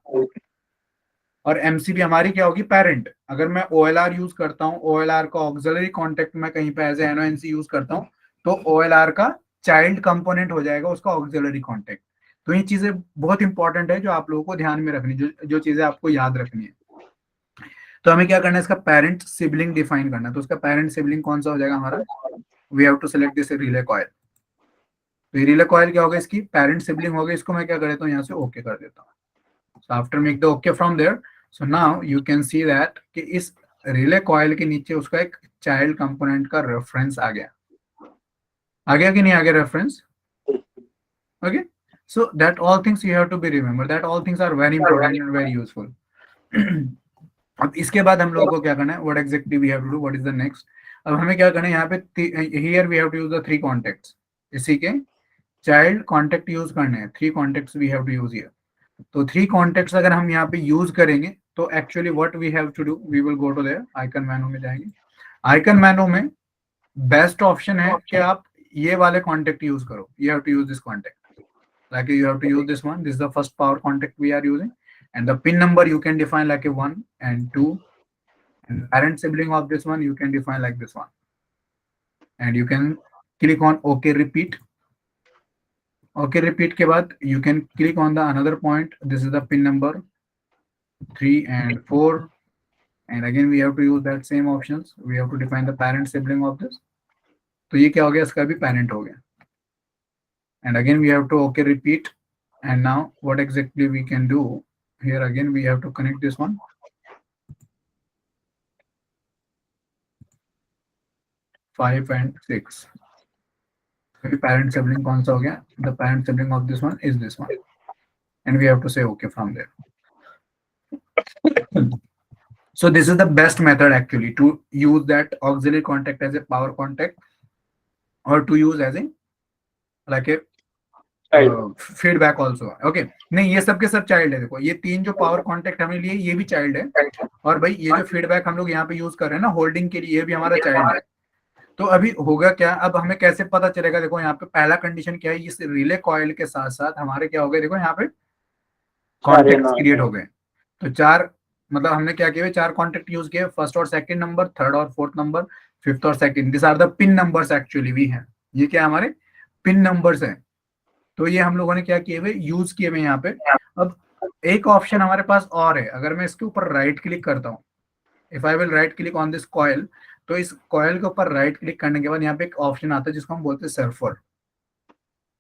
और एमसीबी हमारी क्या होगी, पेरेंट। अगर मैं ओएलआर यूज करता हूँ, ओएलआर का ऑक्सिलरी कॉन्टेक्ट में कहीं पे एज एनओएनसी यूज करता हूँ, तो ओएलआर का चाइल्ड कंपोनेंट हो जाएगा उसका ऑक्सिलरी कॉन्टेक्ट। तो ये चीजें बहुत इंपॉर्टेंट है जो आप लोगों को ध्यान में रखनी, जो चीजें आपको याद रखनी है। तो हमें क्या करना है, इसका पेरेंट सिबलिंग डिफाइन करना है। तो उसका पेरेंट सिबलिंग कौन सा हो जाएगा हमारा, we have to select this relay coil. तो रिले कॉइल क्या होगा, इसकी पेरेंट सिबलिंग होगा। इसको मैं क्या कर देता हूँ, यहाँ से ओके कर देता हूँ। So after make the okay from there, so now you can see that कि इस रिले कॉइल के नीचे उसका एक चाइल्ड कंपोनेंट का रेफरेंस आ गया कि नहीं आ गया reference? Okay, so that all things you have to be remember, that all things are very important and very useful. अब इसके बाद हम लोगों को क्या करना है, what exactly we have to do, what is the next? अब हमें क्या करना है, यहाँ पे here we have to use the 3 contacts, इसी के चाइल्ड कॉन्टेक्ट यूज करने हैं। 3 contacts we have to use here. तो 3 कॉन्टेक्ट्स अगर हम यहाँ पे यूज करेंगे तो actually what we have to do, we will go to there icon menu में जाएंगे। आइकन मेनू में बेस्ट ऑप्शन है कि आप ये वाले कॉन्टेक्ट यूज करो। You have to use this contact, like you have to use this one, this is the first power contact we are using, and the pin number you can define like a 1 and 2, and parent sibling of this one you can define like this one, and you can click on OK repeat. Okay repeat के बाद you can click on the another point, this is the pin number 3 and 4, and again we have to use that same options, we have to define the parent sibling of this. तो ये क्या हो गया, इसका भी parent हो गया, and again we have to OK repeat. And now what exactly we can do here, again we have to connect this one, 5 and 6. Parent sibling कौन सा हो गया, the parent sibling of this one is this one, and we have to say OK from there. So this is the best method actually to use that auxiliary contact as a power contact, or to use as a like a feedback also. Okay, नहीं ये सब के सब child है। देखो ये 3 जो power contact हमने लिए ये भी चाइल्ड है, और भाई ये जो फीडबैक हम लोग यहाँ पे यूज कर रहे हैं ना होल्डिंग के लिए, ये भी हमारा चाइल्ड है। तो अभी होगा क्या, अब हमें कैसे पता चलेगा, देखो यहाँ पे पहला कंडीशन क्या है, इस रिले कॉइल के साथ साथ हमारे क्या हो गए, देखो यहाँ पे कॉन्टेक्ट क्रिएट हो गए। तो 4 मतलब हमने क्या किया, 4 कॉन्टेक्ट यूज किए, फर्स्ट और सेकंड नंबर, थर्ड और फोर्थ नंबर, फिफ्थ और second, this are the pin numbers actually we हैं। ये क्या हमारे पिन नंबर्स हैं। तो ये हम लोगों ने क्या किए हुए, यूज किए हुए यहाँ पे। अब एक ऑप्शन हमारे पास और है, अगर मैं इसके ऊपर राइट क्लिक करता हूँ, if I will write click on this coil, तो इस कॉइल के ऊपर राइट क्लिक करने के बाद यहाँ पे एक ऑप्शन आता है जिसको हम बोलते हैं surfer.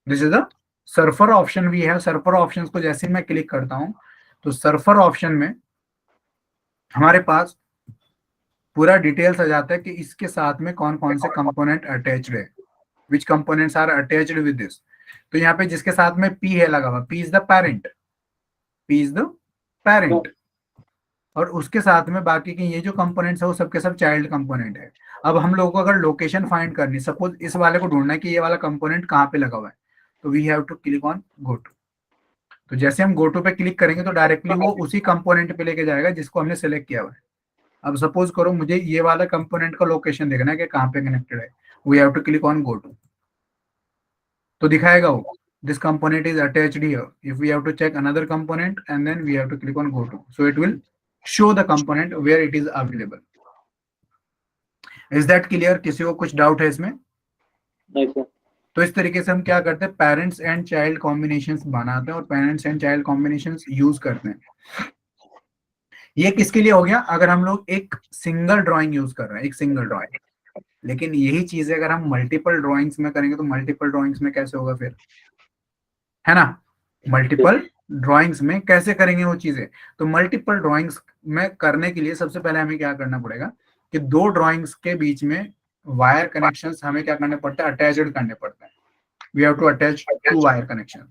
This is the surfer option we है। सर्फर ऑप्शन को जैसे मैं क्लिक करता हूँ तो सर्फर ऑप्शन में हमारे पास पूरा डिटेल्स आ जाता है कि इसके साथ में कौन कौन से कंपोनेंट अटैच्ड है, which components are attached with this. तो यहाँ पे जिसके साथ में पी है लगा हुआ, P is the parent, P is the parent, और उसके साथ में बाकी के ये जो कंपोनेंट्स है वो सबके सब चाइल्ड कंपोनेंट है। अब हम लोगों को अगर लोकेशन फाइंड करनी, सपोज इस वाले को ढूंढना है कि ये वाला कंपोनेंट कहाँ पे लगा हुआ है, तो we have to click on go to. तो जैसे हम गो टू पे क्लिक करेंगे तो डायरेक्टली वो उसी कंपोनेंट पे लेके जाएगा जिसको हमने सेलेक्ट किया हुआ है। अब सपोज करो मुझे ये वाला कंपोनेंट का लोकेशन देखना है कि कहाँ पे कनेक्टेड है, we have to click on go to. तो दिखाएगा वो this component is attached here. If we have to check another component, and then we have to click on go to, so it will show the component where it is available. Is that clear? किसी को कुछ doubt है इसमें? नहीं sir. तो इस तरीके से हम क्या करते हैं, पेरेंट्स एंड चाइल्ड कॉम्बिनेशंस बनाते हैं और parents and child combinations use करते हैं। ये किसके लिए हो गया, अगर हम लोग एक सिंगल ड्राइंग यूज कर रहे हैं, एक सिंगल ड्राइंग। लेकिन यही चीजें अगर हम मल्टीपल ड्राइंग्स में करेंगे तो मल्टीपल ड्राइंग्स में कैसे होगा फिर, है ना? मल्टीपल ड्राइंग्स में कैसे करेंगे वो चीजें। तो मल्टीपल ड्राइंग्स में करने के लिए सबसे पहले हमें क्या करना पड़ेगा कि 2 ड्राइंग्स के बीच में वायर कनेक्शंस हमें क्या करने पड़ते हैं, अटैच्ड करने पड़ते हैं। We have to attach 2 wire connection.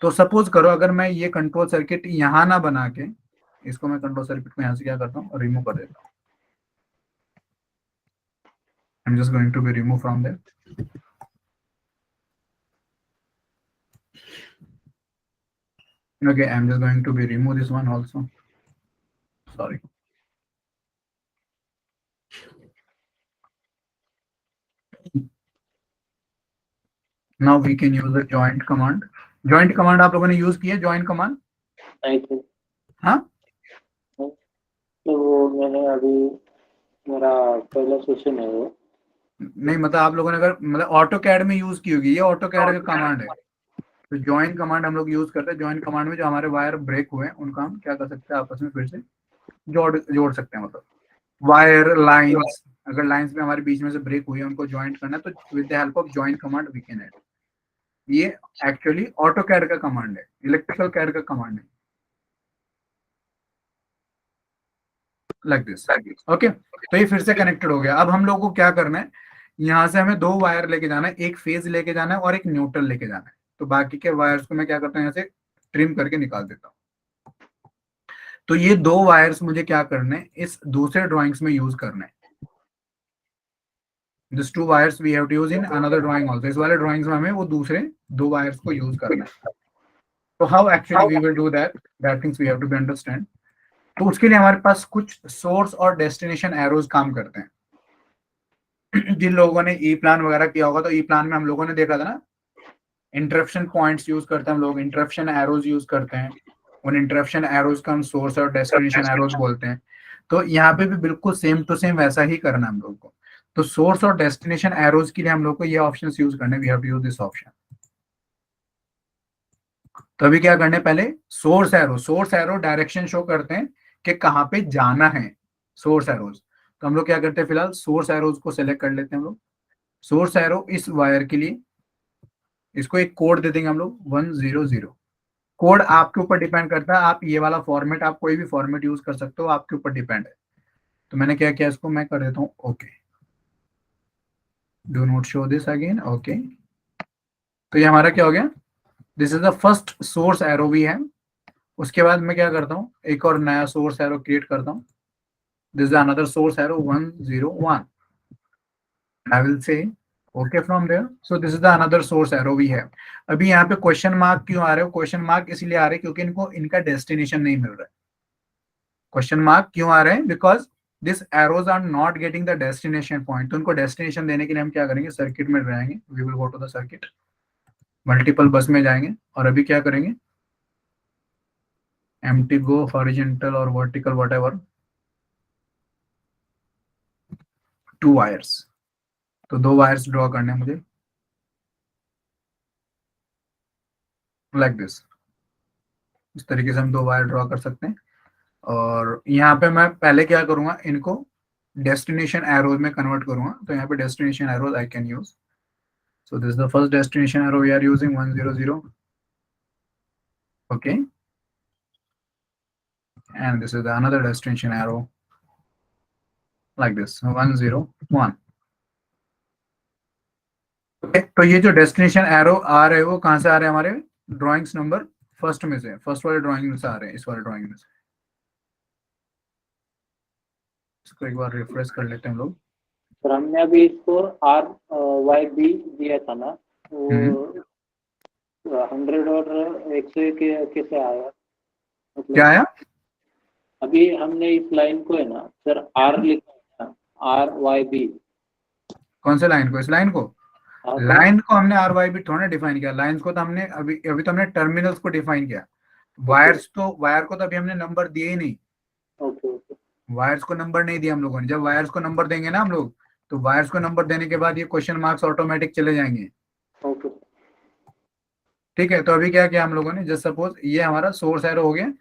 तो सपोज करो अगर मैं ये कंट्रोल सर्किट यहाँ ना बना के, इसको मैं कंट्रोल सर्किट को यहाँ से क्या करता हूँ, रिमूव कर देता हूँ। I'm just going to be removed from there. Okay, I'm just going to be remove this one also. Sorry. Now we can use the joint command. Joint command आप लोगों ने use किया joint command? नहीं थे। हाँ? तो वो मैंने अभी मेरा पहला सेशन है वो। नहीं मतलब आप लोगों ने अगर मतलब ऑटो कैड में यूज की होगी, ये ऑटो कैड का कमांड है। तो ज्वाइन कमांड हम लोग यूज करते हैं। ज्वाइन कमांड में जो हमारे वायर ब्रेक हुए हैं उनका हम क्या कर सकते हैं, आपस में फिर से जोड़ सकते हैं। मतलब वायर लाइंस, अगर लाइंस में हमारे बीच में से ब्रेक हुई है उनको ज्वाइंट करना है तो with the help of join command we can add. ये एक्चुअली ऑटो कैड का कमांड है, इलेक्ट्रिकल कैड का कमांड है। Like this. ओके, तो ये फिर से कनेक्टेड हो गया। अब हम लोग को क्या करना है, यहाँ से हमें 2 वायर लेके जाना है, एक फेज लेके जाना है और एक न्यूट्रल लेके जाना है। तो बाकी के वायर्स को मैं क्या करता हूँ, यहाँ से ट्रिम करके निकाल देता हूँ। तो ये 2 वायर्स मुझे क्या करने हैं, इस दूसरे ड्राइंग्स में यूज करना है। This 2 wires we have to use in another drawing also. इस वाले ड्राइंग्स में हमें वो दूसरे 2 वायर्स को यूज करना है। तो how actually we will do that things we have to be understand. तो उसके लिए हमारे पास कुछ सोर्स और डेस्टिनेशन एरोज काम करते हैं। जिन लोगों ने ई प्लान वगैरह किया होगा तो ई प्लान में हम लोगों ने देखा था ना, इंटरप्शन पॉइंट्स यूज करते हैं हम लोग, इंटरप्शन एरोज यूज करते हैं। उन इंटरप्शन एरोज का हम सोर्स और डेस्टिनेशन एरोज बोलते हैं। तो यहाँ पे भी बिल्कुल सेम टू सेम वैसा ही करना है हम लोग को। तो सोर्स और डेस्टिनेशन एरोज के लिए हम लोग को ये ऑप्शंस यूज करने, we have to use this option. तो अभी क्या करने, पहले सोर्स एरो डायरेक्शन शो करते हैं कि कहाँ पे जाना है, सोर्स एरोज। तो हम लोग क्या करते हैं, फिलहाल सोर्स एरोज को सिलेक्ट कर लेते हैं हम लोग। सोर्स एरो इस वायर के लिए इसको एक कोड दे देंगे हम लोग 100। कोड आपके ऊपर डिपेंड करता है, आप ये वाला फॉर्मेट, आप कोई भी फॉर्मेट यूज कर सकते हो, आपके ऊपर डिपेंड है। तो मैंने क्या किया, इसको मैं कर देता हूँ okay, do not show this again, okay. तो ये हमारा क्या हो गया, this is the first source arrow we है। उसके बाद मैं क्या करता हूँ, एक और नया सोर्स एरो क्रिएट करता हूँ। This is another source arrow 101। I will say okay from there. So this is the another source arrow we है। अभी यहाँ पे क्वेश्चन मार्क क्यों आ रहे हो, क्वेश्चन मार्क इसलिए आ रहे हैं क्योंकि इनको इनका डेस्टिनेशन नहीं मिल रहा है। क्वेश्चन मार्क क्यों आ रहे हैं, because this arrows are not getting the destination point. तो उनको डेस्टिनेशन देने के लिए हम क्या करेंगे, सर्किट में जाएंगे, we will go to the circuit, multiple bus में जाएंगे और अभी क्या करेंगे, एम्प्टी गो हॉरिजॉन्टल और वर्टिकल व्हाटएवर 2 वायर्स। तो 2 वायर्स ड्रॉ करने हैं मुझे लाइक दिस। इस तरीके से हम 2 वायर ड्रॉ कर सकते हैं। और यहाँ पे मैं पहले क्या करूंगा, इनको डेस्टिनेशन एरोज में कन्वर्ट करूंगा। तो यहाँ पे destination arrows I can use. So this is the first destination arrow we are using 100, okay, and this is the another destination arrow like this 101। okay, तो ये जो डेस्टिनेशन एरो आ रहे हैं वो कहाँ से आ रहे हैं, हमारे ड्राइंग्स नंबर फर्स्ट में से, फर्स्ट वाले ड्राइंग में से आ रहे हैं, इस वाले ड्राइंग में से। इसको एक बार रिफ्रेश कर लेते हैं हम लोग। सर हमने अभी इसको RYB दिया था ना, वो 100 और 101 कैसे आया, मतलब क्या आया, अभी हमने इस लाइन को है ना सर R लिखा है ना, RYB। कौन से लाइन को, इस लाइन को, हाँ सर। लाइन को हमने RYB थोड़ा डिफाइन किया। लाइंस को तो हमने अभी तो हमने टर्मिनल्स को डिफाइन किया। वायर्स तो, वायर को तो अभी हमने नंबर दिए ही नहीं, ओके ओके वायर्स को नंबर नहीं दिया हम लोगों ने। जब वायर्स को नंबर देंगे ना हम लोग, तो वायर्स को नंबर देने के बाद ये क्वेश्चन मार्क्स ऑटोमेटिक चले जाएंगे। ओके। ठीक है, तो अभी क्या किया हम लोगों ने, जस्ट सपोज ये हमारा सोर्स एरो हो गया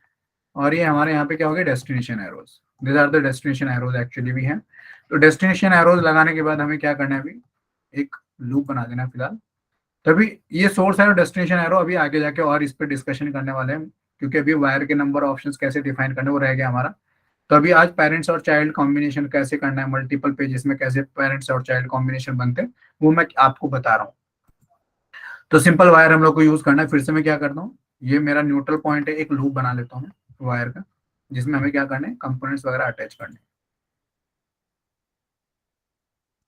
और ये हमारे यहाँ पे क्या हो गया, destination arrows. This are the destination arrows actually भी हैं। तो डेस्टिनेशन एरोज लगाने के बाद हमें क्या करना है, अभी एक लूप बना देना है फिलहाल। तभी ये सोर्स एरो डेस्टिनेशन एरो अभी आगे जाके और इस पर डिस्कशन करने वाले हैं, क्योंकि अभी वायर के नंबर ऑप्शंस कैसे डिफाइन करने वो रह गया हमारा। तो अभी आज पेरेंट्स और चाइल्ड कॉम्बिनेशन कैसे करना है, मल्टीपल पेजेस में कैसे पेरेंट्स और चाइल्ड कॉम्बिनेशन बनते हैं वो मैं आपको बता रहा हूँ। तो सिंपल वायर हम लोग को यूज करना है। फिर से मैं क्या करता हूँ, ये मेरा न्यूट्रल पॉइंट है, एक लूप बना लेता हूँ मैं वायर का, जिसमें हमें क्या करना है, कंपोनेंट्स वगैरह अटैच करने हैं।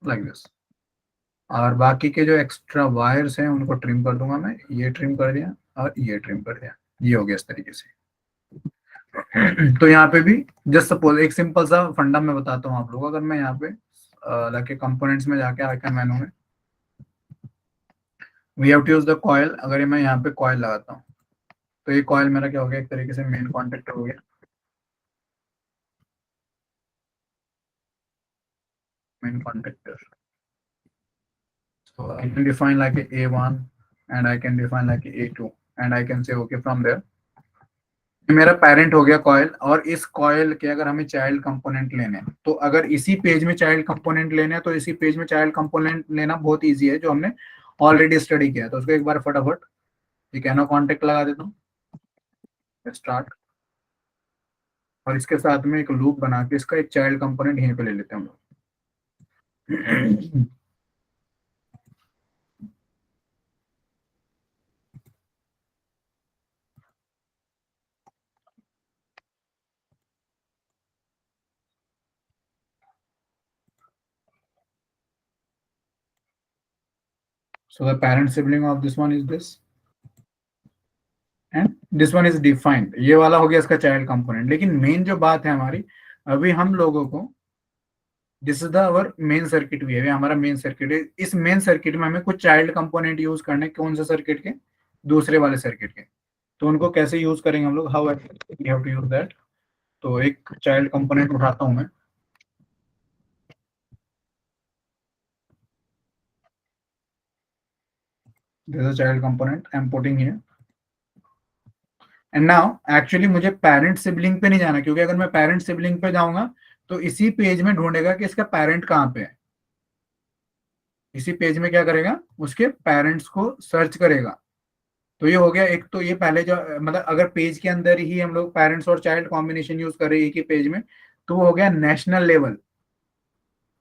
Like this. और बाकी के जो एक्स्ट्रा वायर्स हैं उनको ट्रिम कर दूंगा मैं, ये ट्रिम कर दिया और ये ट्रिम कर दिया, ये हो गया इस तरीके से। तो यहाँ पे भी जस्ट सपोज एक सिंपल सा फंडा मैं बताता हूँ आप लोगों को। अगर मैं यहाँ पे लाके कंपोनेंट्स में जाके आइकन मेनू में we have to use the coil, अगर मैं यहाँ पे कॉइल लगाता हूँ तो ये कॉइल मेरा क्या हो गया, एक तरीके से मेन कॉन्टेक्टर हो गया, main contactor. So I can define like a A1 and I can define like a A2 and I can say okay from there। ये मेरा पेरेंट हो गया कॉइल, और इस कॉइल के अगर हमें चाइल्ड कंपोनेंट लेने हैं तो अगर इसी पेज में चाइल्ड कंपोनेंट लेने हैं तो इसी पेज में चाइल्ड कंपोनेंट लेना बहुत इजी है, जो हमने ऑलरेडी स्टडी किया है। तो उसको एक बार फटाफट ये कैनो कॉन्टेक्ट लगा देता हूँ, स्टार्ट, और इसके साथ में एक लूप बना के इसका एक चाइल्ड कंपोनेंट यहीं पे ले लेते हैं हम लोग। So the parent sibling of this one is this and this one is defined। ये वाला हो गया इसका चाइल्ड कंपोनेंट। लेकिन मेन जो बात है हमारी, अभी हम लोगों को this is the our main circuit भी है, हमारा मेन सर्किट है। इस मेन सर्किट में हमें कुछ चाइल्ड कंपोनेंट यूज करने, कौन से सर्किट के, दूसरे वाले सर्किट के। तो उनको कैसे यूज करेंगे हम लोग, how we have to use that. तो एक चाइल्ड कंपोनेंट उठाता हूं मैं, this is child component I am putting here. And now actually मुझे पेरेंट सिबलिंग पे नहीं जाना, क्योंकि अगर मैं पेरेंट सिबलिंग पे जाऊंगा तो इसी पेज में ढूंढेगा कि इसका पेरेंट कहाँ पे है। इसी पेज में क्या करेगा, उसके पेरेंट्स को सर्च करेगा। तो ये हो गया एक, तो ये पहले जो मतलब अगर पेज के अंदर ही हम लोग पेरेंट्स और चाइल्ड कॉम्बिनेशन यूज कर रहे हैं एक ही पेज में, तो वो हो गया नेशनल लेवल।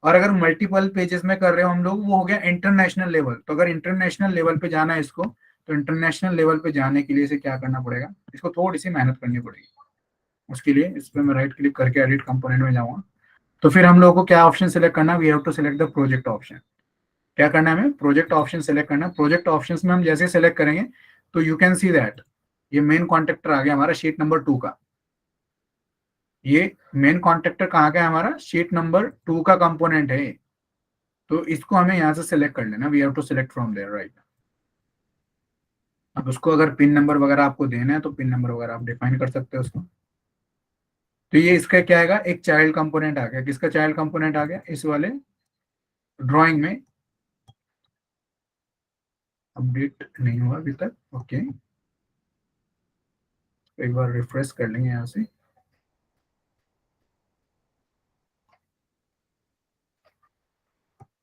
और अगर मल्टीपल पेजेस में कर रहे हो हम लोग, वो हो गया इंटरनेशनल लेवल। तो अगर इंटरनेशनल लेवल पे जाना है इसको, तो इंटरनेशनल लेवल पे जाने के लिए इसे क्या करना पड़ेगा, इसको थोड़ी सी मेहनत करनी पड़ेगी। उसके लिए इस पर मैं राइट क्लिक करके एडिट कंपोनेंट में जाऊंगा। तो फिर हम लोग को क्या ऑप्शन सिलेक्ट करना, we have to select the project option. क्या करना है हमें, प्रोजेक्ट ऑप्शन सिलेक्ट करना है। प्रोजेक्ट ऑप्शन में हम जैसे सिलेक्ट करेंगे तो यू कैन सी दैट ये मेन कॉन्ट्रैक्टर आ गया हमारा शीट नंबर 2 का। ये मेन कॉन्ट्रैक्टर कहाँ का है हमारा, शीट नंबर 2 का कंपोनेंट है। तो इसको हमें यहाँ से सिलेक्ट कर लेना, we have to select from there right. अब उसको अगर पिन नंबर वगैरह आपको देना है तो पिन नंबर वगैरह आप डिफाइन कर सकते हो उसको। तो ये इसका क्या आएगा, एक चाइल्ड कंपोनेंट आ गया। किसका चाइल्ड कंपोनेंट आ गया, इस वाले ड्राइंग में अपडेट नहीं हुआ अभी तक। ओके एक बार रिफ्रेश कर लेंगे यहाँ से।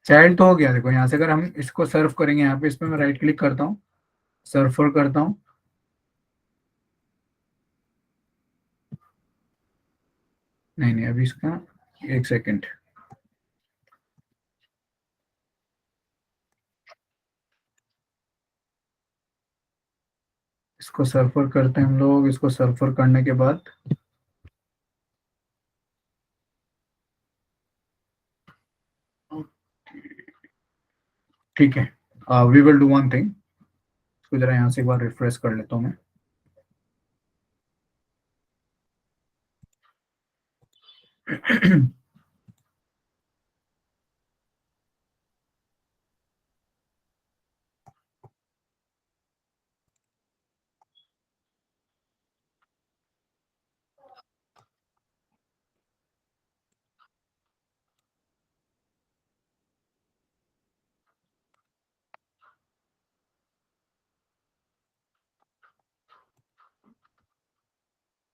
चाइल्ड तो हो गया। देखो यहाँ से अगर हम इसको सर्व करेंगे, यहाँ पे इस पे मैं राइट क्लिक करता हूँ, सर्फर करता हूँ, नहीं अभी इसका एक सेकेंड, इसको सर्फर करते हैं हम लोग। इसको सर्फर करने के बाद ठीक है, we will do one thing. इसको जरा यहाँ से एक बार रिफ्रेश कर लेता हूँ मैं।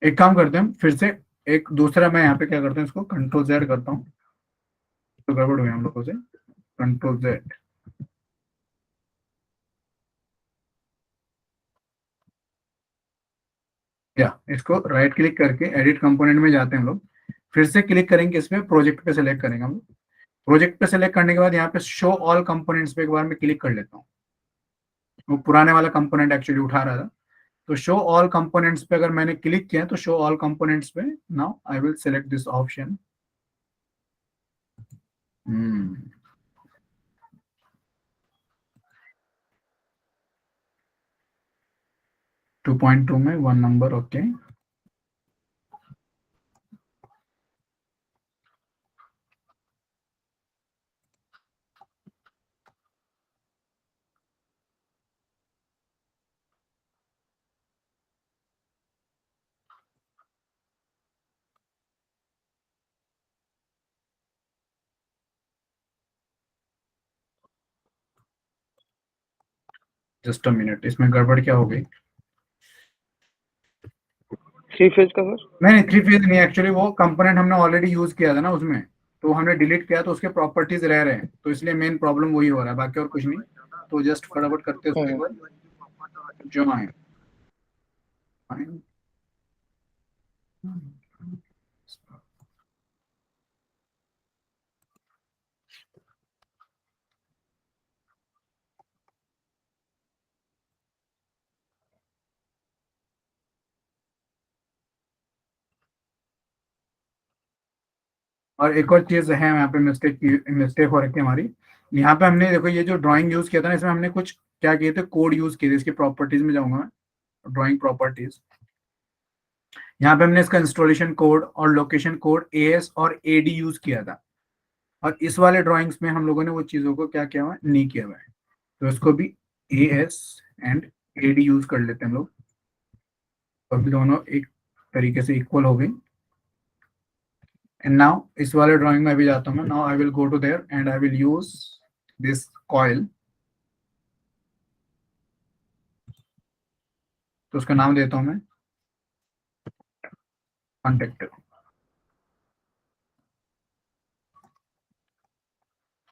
एक काम करते हैं फिर से, एक दूसरा मैं यहाँ पे क्या करता हूँ, इसको कंट्रोल जेड करता हूँ। तो गड़बड़ हुई हम लोगों से, कंट्रोल जेड, या इसको राइट क्लिक करके एडिट कंपोनेंट में जाते हैं हम लोग। फिर से क्लिक करेंगे इस पे, प्रोजेक्ट पे सेलेक्ट करेंगे हम लोग। प्रोजेक्ट पे सेलेक्ट करने के बाद यहाँ पे शो ऑल कंपोनेंट्स पे एक बार मैं क्लिक कर लेता हूँ। वो पुराने वाला कंपोनेंट एक्चुअली उठा रहा था। तो शो ऑल कंपोनेंट्स पे अगर मैंने क्लिक किया तो शो ऑल कंपोनेंट्स पे now I will select this option. 2.2 में 1 number, okay. Just a minute, इसमें गड़बड़ क्या हो गई? 3 फेज का सर? नहीं, 3 फेज नहीं, एक्चुअली वो कंपोनेंट हमने ऑलरेडी यूज किया था ना उसमें, तो हमने डिलीट किया तो उसके प्रॉपर्टीज रह रहे हैं, तो इसलिए मेन प्रॉब्लम वही हो रहा है, बाकी और कुछ नहीं। तो जस्ट फटाफट करते हैं उसको एक बार, जो आए और एक और चीज है यहाँ पे मिस्टेक हो रखी है हमारी। यहाँ पे हमने देखो ये जो ड्राइंग यूज किया था ना, इसमें हमने कुछ क्या किए थे, कोड यूज किए थे। इसकी प्रॉपर्टीज में जाऊंगा मैं, ड्राइंग प्रॉपर्टीज। यहाँ पे हमने इसका इंस्टॉलेशन कोड और लोकेशन कोड AS और AD यूज किया था, और इस वाले ड्राइंग्स में हम लोगों ने वो चीजों को क्या किया हुआ है, नहीं किया हुआ है। तो इसको भी AS एंड AD यूज कर लेते हैं हम लोग, और दोनों एक तरीके से इक्वल हो गई। एंड नाउ इस वाले ड्राइंग में अभी जाता हूँ मैं। Now I will go to there and I will use this coil. तो उसका नाम देता हूं मैं contactor.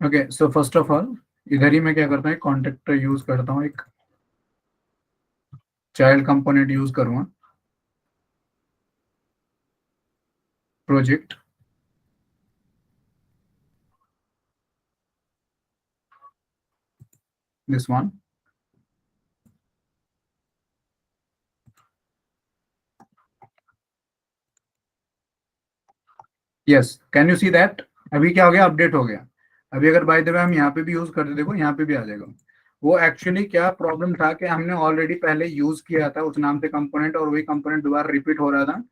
Okay, so first of all इधर ही मैं क्या करता हूँ, कॉन्टेक्टर यूज करता हूँ, एक चाइल्ड कंपोनेंट यूज करूंगा, project, this one. Yes, can you see that? अभी क्या हो गया, अपडेट हो गया। अभी अगर बाय द वे हम यहाँ पे भी यूज करते, देखो यहाँ पे भी आ जाएगा। वो एक्चुअली क्या प्रॉब्लम था कि हमने ऑलरेडी पहले यूज किया था उस नाम से कंपोनेंट, और वही कंपोनेंट दोबारा रिपीट हो रहा था।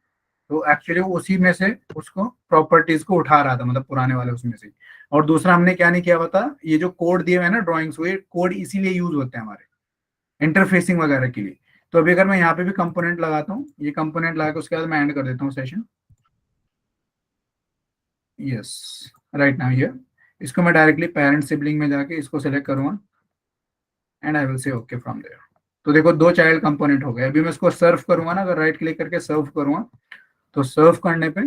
तो एक्चुअली वो उसी में से उसको प्रॉपर्टीज को उठा रहा था, मतलब पुराने वाले उसमें से। और दूसरा हमने क्या नहीं किया पता, ये जो कोड दिए हुए हैं ना ड्राइंग्स, वो कोड इसीलिए यूज होते हैं हमारे इंटरफेसिंग वगैरह के लिए। तो अभी अगर मैं यहाँ पे भी कंपोनेंट लगाता हूँ, ये कंपोनेंट लगा के उसके बाद मैं एंड कर देता हूँ सेशन। यस, राइट नाउ ये, इसको मैं डायरेक्टली पेरेंट सिबलिंग में जाके इसको सेलेक्ट करूंगा and I will say okay from there. तो देखो दो चाइल्ड कंपोनेंट हो गए। अभी मैं इसको सर्व करूंगा ना, अगर राइट क्लिक करके सर्व करूंगा, तो सर्व करने पे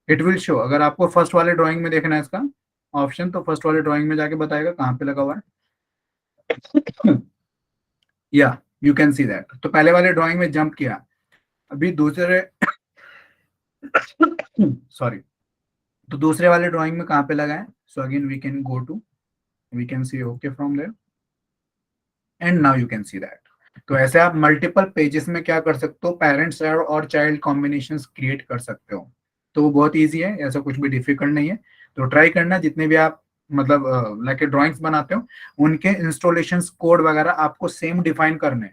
इट विल शो। अगर आपको फर्स्ट वाले ड्राइंग में देखना है इसका ऑप्शन, तो फर्स्ट वाले ड्राइंग में जाके बताएगा कहाँ पे लगा हुआ है। या यू कैन सी दैट। तो पहले वाले ड्राइंग में जंप किया, अभी दूसरे सॉरी, तो दूसरे वाले ड्राइंग में कहाँ पे लगा है। So again we can go to, we can see okay from there and now you can see that. तो ऐसे आप मल्टीपल पेजेस में क्या कर सकते हो, पेरेंट्स और चाइल्ड कॉम्बिनेशंस क्रिएट कर सकते हो। तो वो बहुत इजी है, ऐसा कुछ भी डिफिकल्ट नहीं है। तो ट्राई करना, जितने भी आप मतलब लाइक ड्राइंग्स बनाते हो, उनके इंस्टॉलेशन कोड वगैरह आपको सेम डिफाइन करने,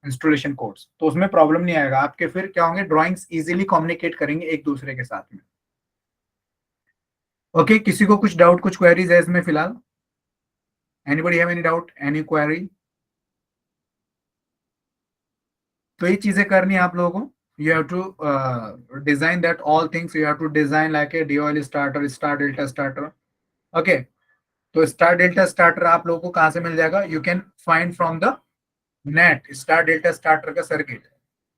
इंस्टॉलेशन कोड्स, तो उसमें प्रॉब्लम नहीं आएगा आपके। फिर क्या होंगे, ड्राइंग्स इजीली कम्युनिकेट करेंगे एक दूसरे के साथ में। ओके, किसी को कुछ डाउट, कुछ क्वेरीज है इसमें फिलहाल? Anybody have any doubt, any query? तो ये चीजें करनी है आप लोगों को। You have to design that all things. You have to design like a DOL starter, star delta starter. Okay, तो star delta starter आप लोगों को कहाँ से मिल जाएगा? You can find from the net star delta starter का circuit,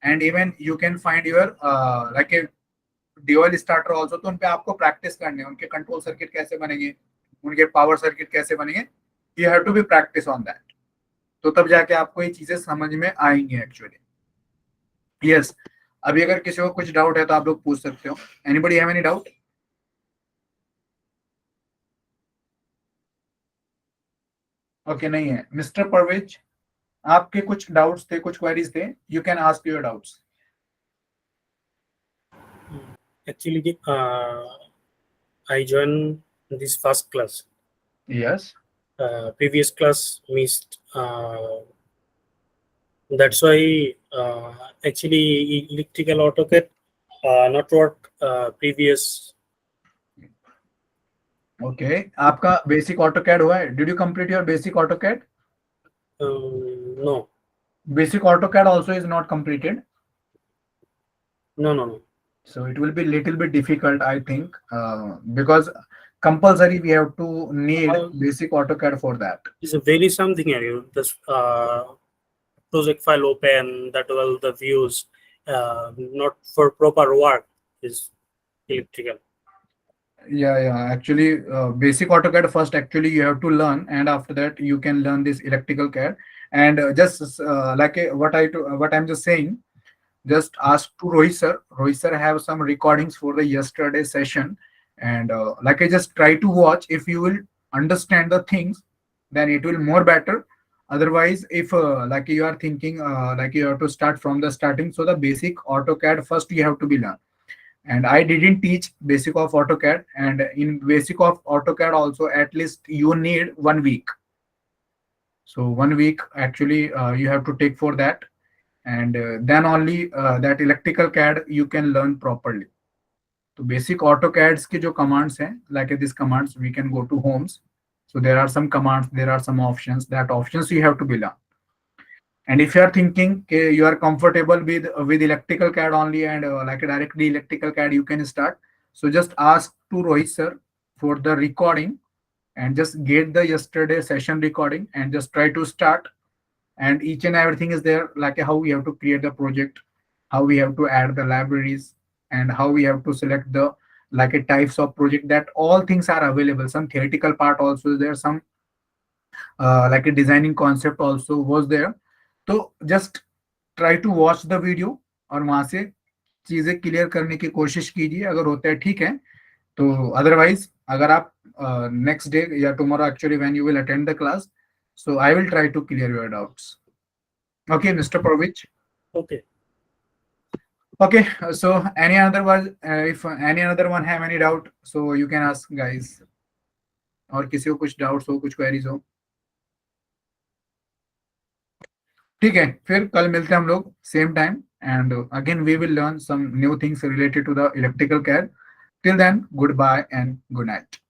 and even you can find your like a DOL starter also. तो उनपे आपको प्रैक्टिस करनी है, उनके कंट्रोल सर्किट कैसे बनेंगे, उनके पावर सर्किट कैसे बनेंगे। You have to be practice on that. तो तब जाके आपको ये चीजें समझ में आएंगी एक्चुअली। यस, अभी अगर किसी को कुछ डाउट है तो आप लोग पूछ सकते हो। Anybody have any doubt? Okay, नहीं है। मिस्टर परवेज, आपके कुछ डाउट्स थे, कुछ क्वेरीज थे, you can ask your doubts. Actually, I joined this first class. Yes, Previous class missed That's why actually electrical AutoCAD not work previous. Okay, आपका basic AutoCAD हुआ है? Did you complete your basic AutoCAD? No, Basic AutoCAD also is not completed, no. so it will be little bit difficult, I think, because compulsory we have to need basic AutoCAD for that. It's a very something area. This project file open, that all the views, not for proper work is electrical. Yeah. Actually, basic AutoCAD first. Actually, you have to learn, and after that, you can learn this electrical CAD. And what I'm just saying, just ask to Rohit sir. Rohit sir have some recordings for the yesterday session, and like I just try to watch. If you will understand the things, then it will more better. Otherwise, if like you are thinking like you have to start from the starting, so the basic AutoCAD first you have to be learned. And I didn't teach basic of AutoCAD, and in basic of AutoCAD also at least you need 1 week. So 1 week actually you have to take for that, and then only that electrical CAD you can learn properly. So basic AutoCADs के जो commands हैं, like these commands, we can go to homes. So there are some commands, there are some options. That options you have to be learned. And if you are thinking you are comfortable with electrical CAD only, and like directly electrical CAD you can start, so just ask to Rohit sir for the recording, and just get the yesterday session recording and just try to start. And each and everything is there, like how we have to create the project, how we have to add the libraries, and how we have to select the like a types of project. That all things are available. Some theoretical part also is there, some like a designing concept also was there. तो just try to watch the video, और वहां से चीजें clear करने की कोशिश कीजिए, अगर होता है ठीक है। तो अदरवाइज अगर आप नेक्स्ट डे या tomorrow actually when you will attend the class, so I will try to clear your doubts. Okay, Mr. Provich. Okay, so any other one, if any other one have any doubt, so you can ask guys. और किसी को कुछ doubts हो, कुछ queries हो, ठीक है, फिर कल मिलते हैं हम लोग same time, and again we will learn some new things related to the electrical CAD. Till then, good bye and good night.